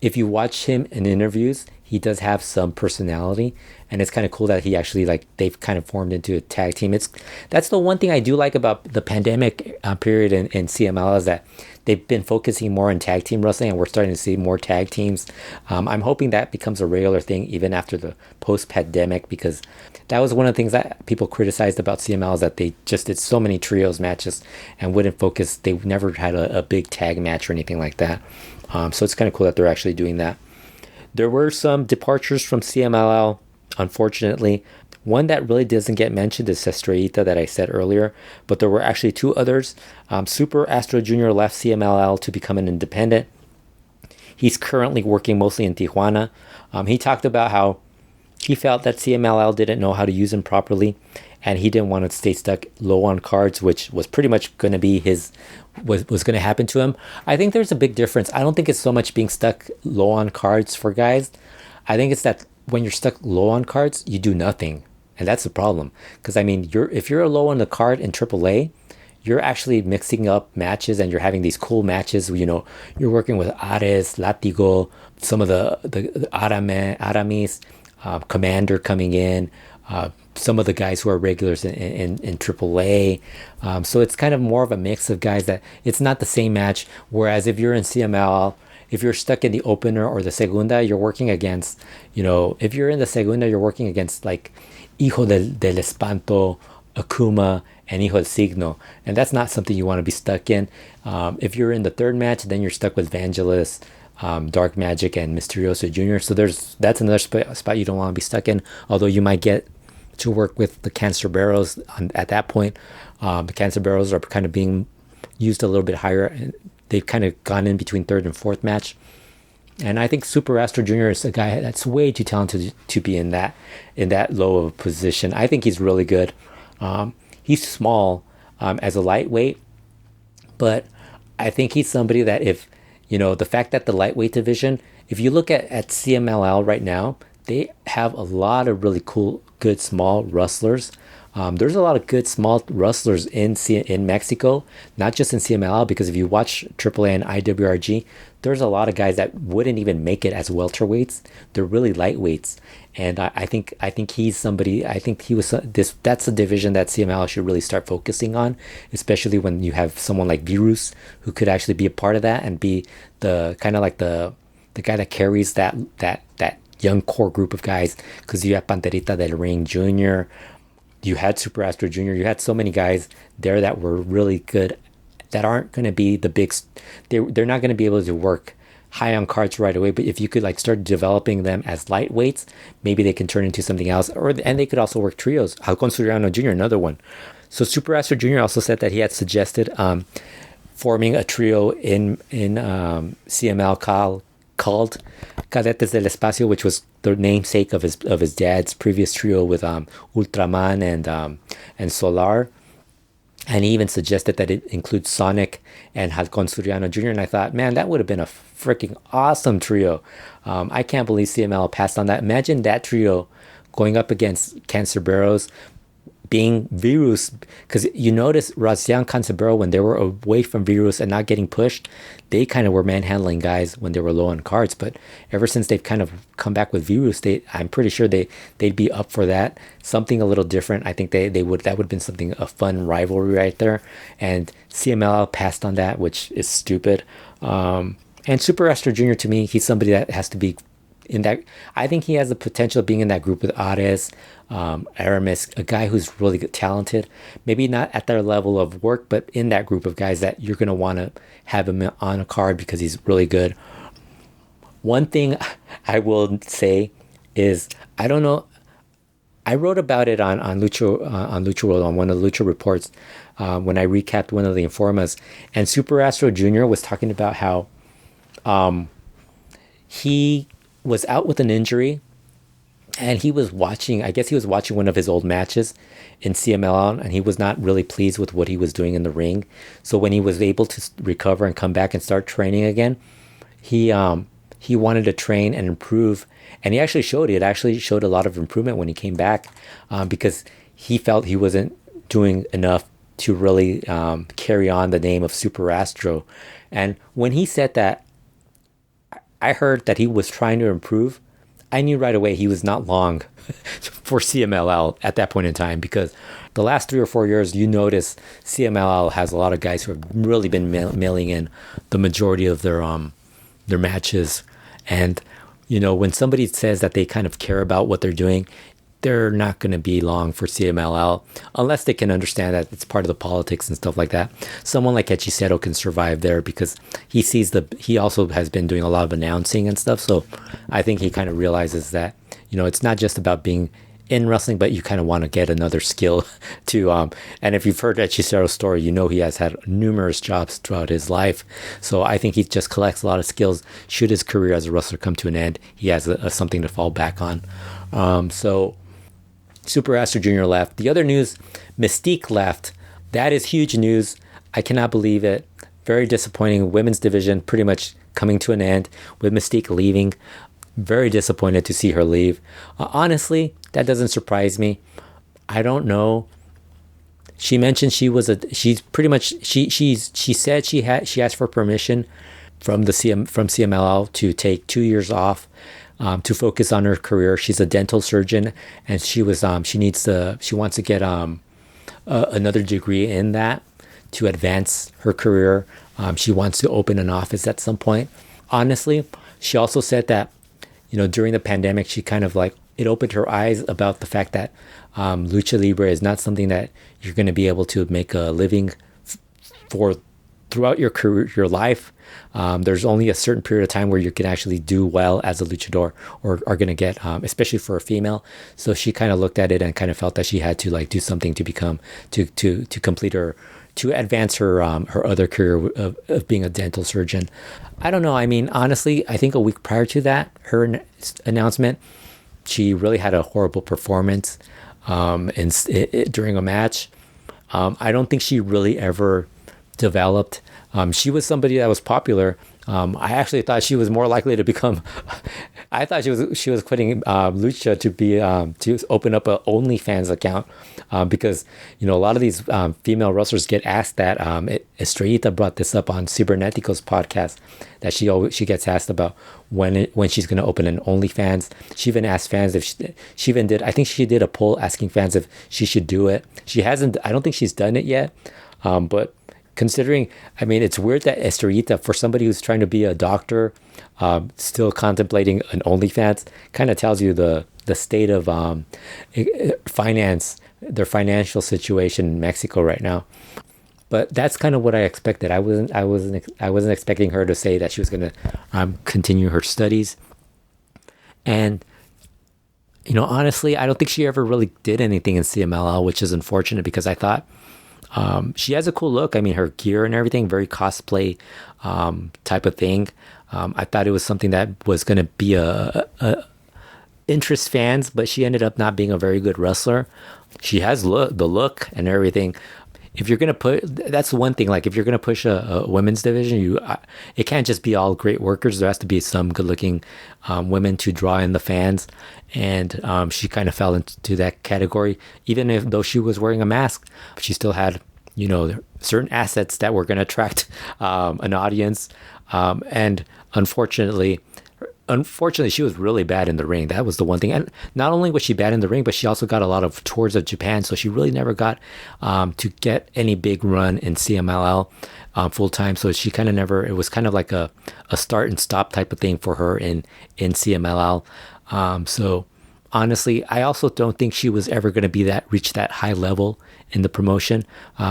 Speaker 2: if you watch him in interviews, he does have some personality, and it's kind of cool that he actually they've kind of formed into a tag team. That's the one thing I do like about the pandemic period in CML is that they've been focusing more on tag team wrestling, and we're starting to see more tag teams. I'm hoping that becomes a regular thing even after the post-pandemic, because that was one of the things that people criticized about CML is that they just did so many trios matches and wouldn't focus. They never had a big tag match or anything like that. So it's kind of cool that they're actually doing that. There were some departures from CMLL, unfortunately. One that really doesn't get mentioned is Estrellita that I said earlier, but there were actually two others. Super Astro Jr. left CMLL to become an independent. He's currently working mostly in Tijuana. He talked about how he felt that CMLL didn't know how to use him properly, and he didn't want to stay stuck low on cards, which was pretty much going to be was going to happen to him. I think there's a big difference. I don't think it's so much being stuck low on cards for guys. I think it's that when you're stuck low on cards, you do nothing. And that's the problem. Because, I mean, if you're low on the card in AAA, you're actually mixing up matches and you're having these cool matches. You're working with Ares, Latigo, some of the Aramis, Commander coming in, some of the guys who are regulars in AAA. So it's kind of more of a mix of guys that it's not the same match. Whereas if you're in CML, if you're stuck in the opener or the segunda, you're working against, if you're in the segunda, you're working against like Hijo del Espanto, Akuma, and Hijo del Signo. And that's not something you want to be stuck in. If you're in the third match, then you're stuck with Vangelis, Dark Magic, and Misterioso Jr. So that's another spot you don't want to be stuck in, although you might get to work with the Cancerberos at that point. The Cancerberos are kind of being used a little bit higher, and they've kind of gone in between third and fourth match. And I think Super Astro Jr. is a guy that's way too talented to be in that low of a position. I think he's really good. He's small as a lightweight, but I think he's somebody that if, the fact that the lightweight division, if you look at CMLL right now, they have a lot of really cool, good small wrestlers. There's a lot of good small wrestlers in Mexico, not just in CMLL, because if you watch AAA and IWRG, there's a lot of guys that wouldn't even make it as welterweights. They're really lightweights, and I think he's somebody. I think he was this. That's a division that CMLL should really start focusing on, especially when you have someone like Virus who could actually be a part of that and be the kind of like the guy that carries that young core group of guys. Because you have Panterita del Ring Jr., you had Super Astro Jr., you had so many guys there that were really good, that aren't going to be the big, they're not going to be able to work high on cards right away. But if you could like start developing them as lightweights, maybe they can turn into something else. And they could also work trios. Halcon Soriano Jr., another one. So Super Astro Jr. also said that he had suggested forming a trio in CML called Cadetes del Espacio, which was the namesake of his dad's previous trio with Ultraman and Solar. And he even suggested that it includes Sonic and Halcon Soriano Jr. And I thought, man, that would have been a freaking awesome trio. I can't believe CML passed on that. Imagine that trio going up against Cancerberos, being Virus, because you notice Razian Cancerbero, when they were away from Virus and not getting pushed, they kind of were manhandling guys when they were low on cards. But ever since they've kind of come back with Virus, I'm pretty sure they'd be up for that, something a little different. I think that would have been something, a fun rivalry right there. And CML passed on that, which is stupid. And Super Astro Jr., to me, he's somebody that has to be in that. I think he has the potential of being in that group with Ares, Aramis, a guy who's really good, talented, maybe not at their level of work, but in that group of guys that you're going to want to have him on a card because he's really good. One thing I will say is, I don't know, I wrote about it on LuchaWorld, on one of the Lucha reports, when I recapped one of the Informas, and Super Astro Jr. was talking about how he was out with an injury, and he was watching one of his old matches in CMLL, and he was not really pleased with what he was doing in the ring. So when he was able to recover and come back and start training again, he wanted to train and improve, and he actually showed it. Actually showed a lot of improvement when he came back, because he felt he wasn't doing enough to really carry on the name of Super Astro. And when he said that, I heard that he was trying to improve. I knew right away he was not long for CMLL at that point in time, because the last 3 or 4 years, you notice CMLL has a lot of guys who have really been mailing in the majority of their matches. And, when somebody says that they kind of care about what they're doing, they're not going to be long for CMLL unless they can understand that it's part of the politics and stuff like that. Someone like Hechicero can survive there because he also has been doing a lot of announcing and stuff. So I think he kind of realizes that, it's not just about being in wrestling, but you kind of want to get another skill to, and if you've heard Hechicero's story, he has had numerous jobs throughout his life. So I think he just collects a lot of skills. Should his career as a wrestler come to an end, he has something to fall back on. So Super Astro Jr. left. The other news, Mystique left. That is huge news. I cannot believe it. Very disappointing. Women's division pretty much coming to an end with Mystique leaving. Very disappointed to see her leave. Honestly, that doesn't surprise me. I don't know. She mentioned she said she asked for permission from CMLL to take 2 years off, to focus on her career. She's a dental surgeon, and she wants to get another degree in that to advance her career. She wants to open an office at some point. Honestly, she also said that, during the pandemic, she kind of it opened her eyes about the fact that lucha libre is not something that you're going to be able to make a living for throughout your career, your life. There's only a certain period of time where you can actually do well as a luchador, or are going to get, especially for a female. So she kind of looked at it and kind of felt that she had to do something to complete her to advance her her other career of being a dental surgeon. I don't know. I mean, honestly, I think a week prior to that, her announcement, she really had a horrible performance during a match. I don't think she really ever developed. She was somebody that was popular. I actually thought she was more likely to become. I thought she was quitting lucha to open up a OnlyFans account because a lot of these female wrestlers get asked that. Estrellita brought this up on Cibernetico's podcast that she gets asked about when she's going to open an OnlyFans. She even asked fans if she even did. I think she did a poll asking fans if she should do it. She hasn't. I don't think she's done it yet, but. Considering, I mean, it's weird that Estrellita, for somebody who's trying to be a doctor, still contemplating an OnlyFans, kind of tells you the state of their financial situation in Mexico right now. But that's kind of what I expected. I wasn't expecting her to say that she was going to continue her studies. And honestly, I don't think she ever really did anything in CMLL, which is unfortunate because I thought. She has a cool look. I mean, her gear and everything, very cosplay type of thing. I thought it was something that was going to be a interest fans, but she ended up not being a very good wrestler. She has the look and everything. If you're going to that's one thing. Like if you're going to push a women's division, it can't just be all great workers. There has to be some good looking women to draw in the fans. And she kind of fell into that category. Even though she was wearing a mask, she still had, certain assets that were going to attract an audience. And unfortunately, she was really bad in the ring. That was the one thing. And not only was she bad in the ring, but she also got a lot of tours of Japan. So she really never got to get any big run in CMLL full time. So she kind of never, it was kind of like a start and stop type of thing for her in CMLL. So honestly, I also don't think she was ever going to reach that high level in the promotion.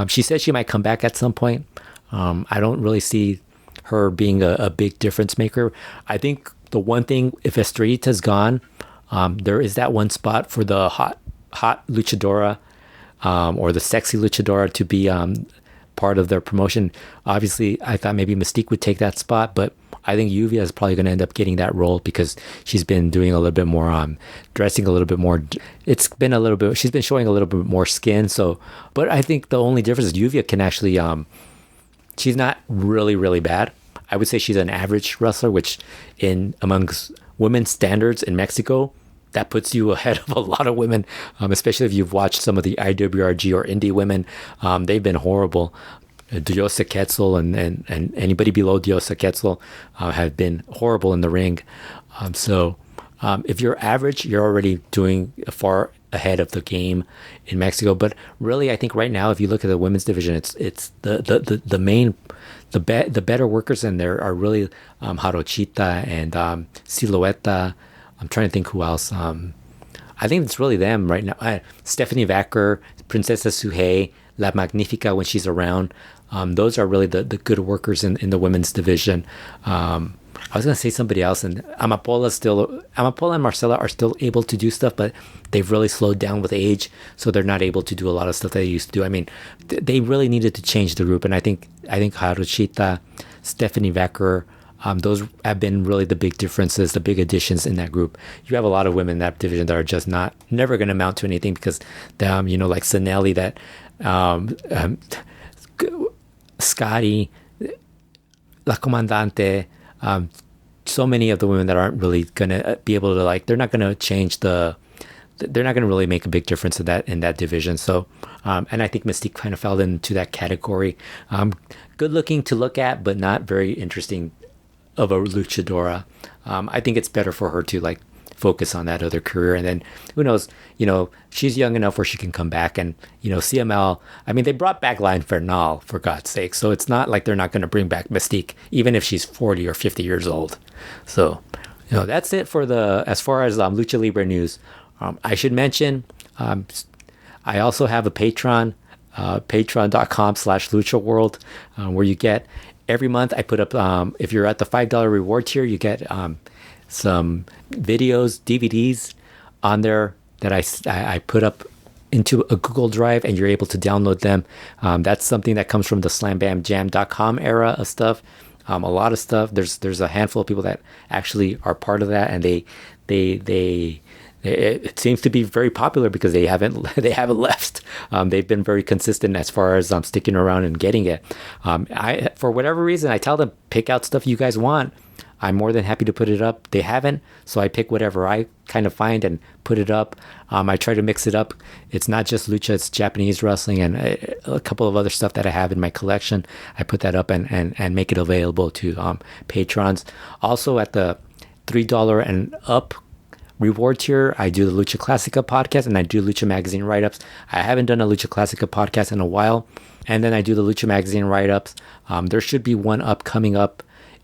Speaker 2: She said she might come back at some point. I don't really see her being a big difference maker. I think the one thing, if Estrellita's gone, there is that one spot for the hot luchadora or the sexy luchadora to be part of their promotion. Obviously, I thought maybe Mystique would take that spot, but I think Yuvia is probably going to end up getting that role because she's been doing a little bit more, dressing a little bit more. She's been showing a little bit more skin. So, but I think the only difference is Yuvia can actually, she's not really, really bad. I would say she's an average wrestler, which amongst women's standards in Mexico, that puts you ahead of a lot of women, especially if you've watched some of the IWRG or indie women. They've been horrible. Diosa Quetzal and anybody below Diosa Quetzal have been horrible in the ring. So if you're average, you're already doing far ahead of the game in Mexico. But really, I think right now, if you look at the women's division, it's the main. The better workers in there are really Jarochita and Silueta. I'm trying to think who else. I think it's really them right now. Stephanie Vacker, Princesa Suhei, La Magnifica when she's around. Those are really the good workers in the women's division. I was going to say somebody else, and Amapola and Marcela are still able to do stuff, but they've really slowed down with age, so they're not able to do a lot of stuff they used to do. I mean, they really needed to change the group, and I think Jarochita, Stephanie Vacker, those have been really the big differences, the big additions in that group. You have a lot of women in that division that are just never going to amount to anything because, like Sanelli, that Scotty, La Comandante, so many of the women that aren't really going to be able to they're not going to change they're not going to really make a big difference in that division. So, and I think Mystique kind of fell into that category. Good looking to look at, but not very interesting of a luchadora. I think it's better for her to focus on that other career. And then who knows, she's young enough where she can come back and, CML, I mean, they brought back Line Fernal for God's sake. So it's not like they're not going to bring back Mystique, even if she's 40 or 50 years old. So, that's it for as far as Lucha Libre news. I should mention, I also have a Patreon, patreon.com/LuchaWorld, where you get every month I put up, if you're at the $5 reward tier, you get, some videos, DVDs on there that I put up into a Google Drive and you're able to download them. That's something that comes from the slambamjam.com era of stuff. A lot of stuff. There's a handful of people that actually are part of that, and it seems to be very popular because they haven't left. They've been very consistent as far as sticking around and getting it. I, for whatever reason, I tell them, pick out stuff you guys want. I'm more than happy to put it up. They haven't, so I pick whatever I kind of find and put it up. I try to mix it up. It's not just lucha, it's Japanese wrestling and a couple of other stuff that I have in my collection. I put that up and make it available to patrons. Also at the $3 and up reward tier, I do the Lucha Classica podcast and I do Lucha Magazine write-ups. I haven't done a Lucha Classica podcast in a while. And then I do the Lucha Magazine write-ups. There should be one coming up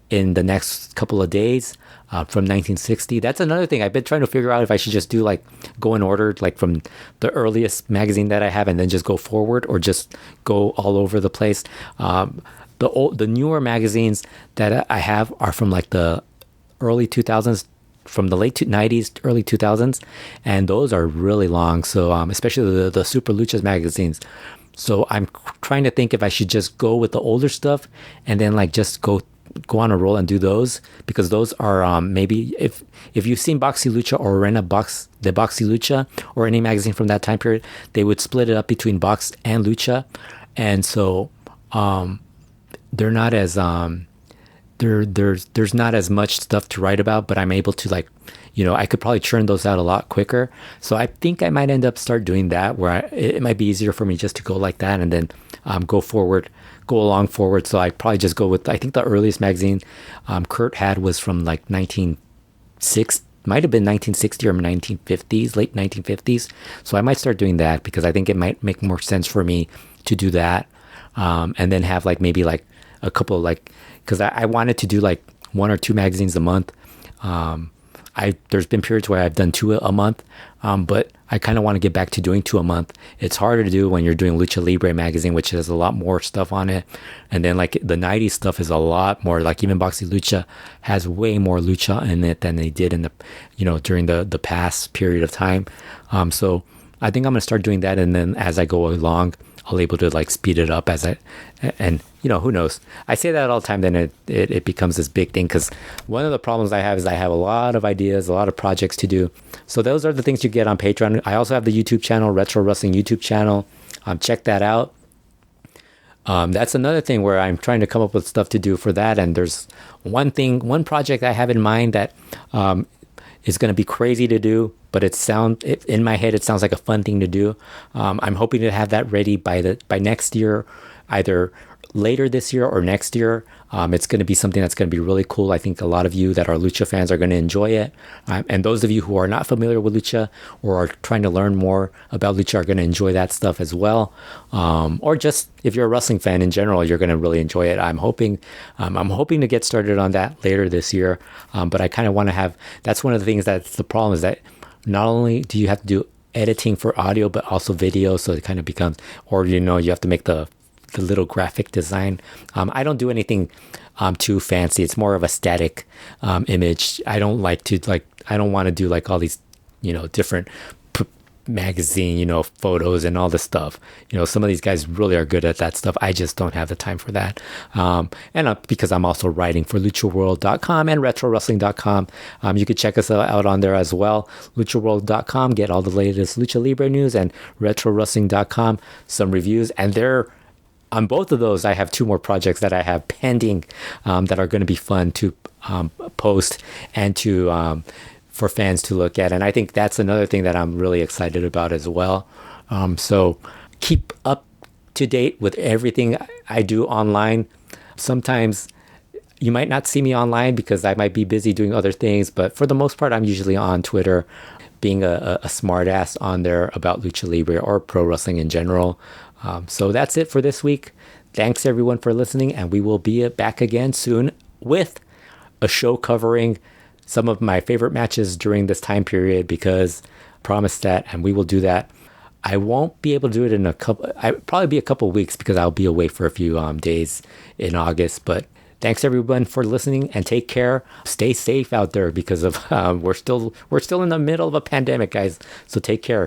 Speaker 2: in the next couple of days from 1960. That's another thing. I've been trying to figure out if I should just do like go in order, like from the earliest magazine that I have and then just go forward, or just go all over the place. The newer magazines that I have are from like the early 2000s, from the late 90s, early 2000s, and those are really long. So especially the Super Luchas magazines. So I'm trying to think if I should just go with the older stuff and then like just go on a roll and do those, because those are maybe if you've seen Boxy Lucha or the Boxy Lucha or any magazine from that time period, they would split it up between box and lucha, and so they're not as there's not as much stuff to write about, but I'm able to I could probably churn those out a lot quicker. So I think I might end up start doing that, where it might be easier for me just to go like that and then go along forward. So I probably just go with, I think the earliest magazine Kurt had was from like 1960, might have been 1960 or 1950s, late 1950s. So I might start doing that because I think it might make more sense for me to do that. And then have like maybe like a couple because I wanted to do like 1 or 2 magazines a month. There's been periods where I've done 2 a month, but I kind of want to get back to doing 2 a month. It's harder to do when you're doing Lucha Libre magazine, which has a lot more stuff on it. And then like the 90s stuff is a lot more, like even Boxy Lucha has way more lucha in it than they did in the, during the past period of time. So I think I'm going to start doing that. And then as I go along, I'll able to like speed it up and who knows? I say that all the time, then it becomes this big thing, because one of the problems I have is I have a lot of ideas, a lot of projects to do. So those are the things you get on Patreon. I also have the YouTube channel, Retro Wrestling YouTube channel. Check that out. That's another thing where I'm trying to come up with stuff to do for that. And there's one project I have in mind that is going to be crazy to do, but in my head, it sounds like a fun thing to do. I'm hoping to have that ready by next year, either later this year or next year. It's going to be something that's going to be really cool. I think a lot of you that are lucha fans are going to enjoy it. And those of you who are not familiar with lucha or are trying to learn more about lucha are going to enjoy that stuff as well. Or just if you're a wrestling fan in general, you're going to really enjoy it. I'm hoping to get started on that later this year. But I kind of want to have, that's one of the things that's the problem, is that not only do you have to do editing for audio, but also video. So it kind of becomes, or, you have to make the little graphic design. I don't do anything too fancy. It's more of a static image. I don't want to do like all these, different magazine, photos and all this stuff. Some of these guys really are good at that stuff. I just don't have the time for that. And because I'm also writing for LuchaWorld.com and RetroWrestling.com. You could check us out on there as well. LuchaWorld.com, get all the latest Lucha Libre news, and RetroWrestling.com, some reviews. And on both of those, I have 2 more projects that I have pending that are going to be fun to post and to for fans to look at. And I think that's another thing that I'm really excited about as well. So keep up to date with everything I do online. Sometimes you might not see me online because I might be busy doing other things, but for the most part, I'm usually on Twitter, being a smart ass on there about Lucha Libre or pro wrestling in general. So that's it for this week. Thanks everyone for listening, and we will be back again soon with a show covering some of my favorite matches during this time period, because I promised that, and we will do that. I won't be able to do it probably be a couple of weeks because I'll be away for a few days in August. But thanks everyone for listening, and take care. Stay safe out there because of we're still in the middle of a pandemic, guys. So take care.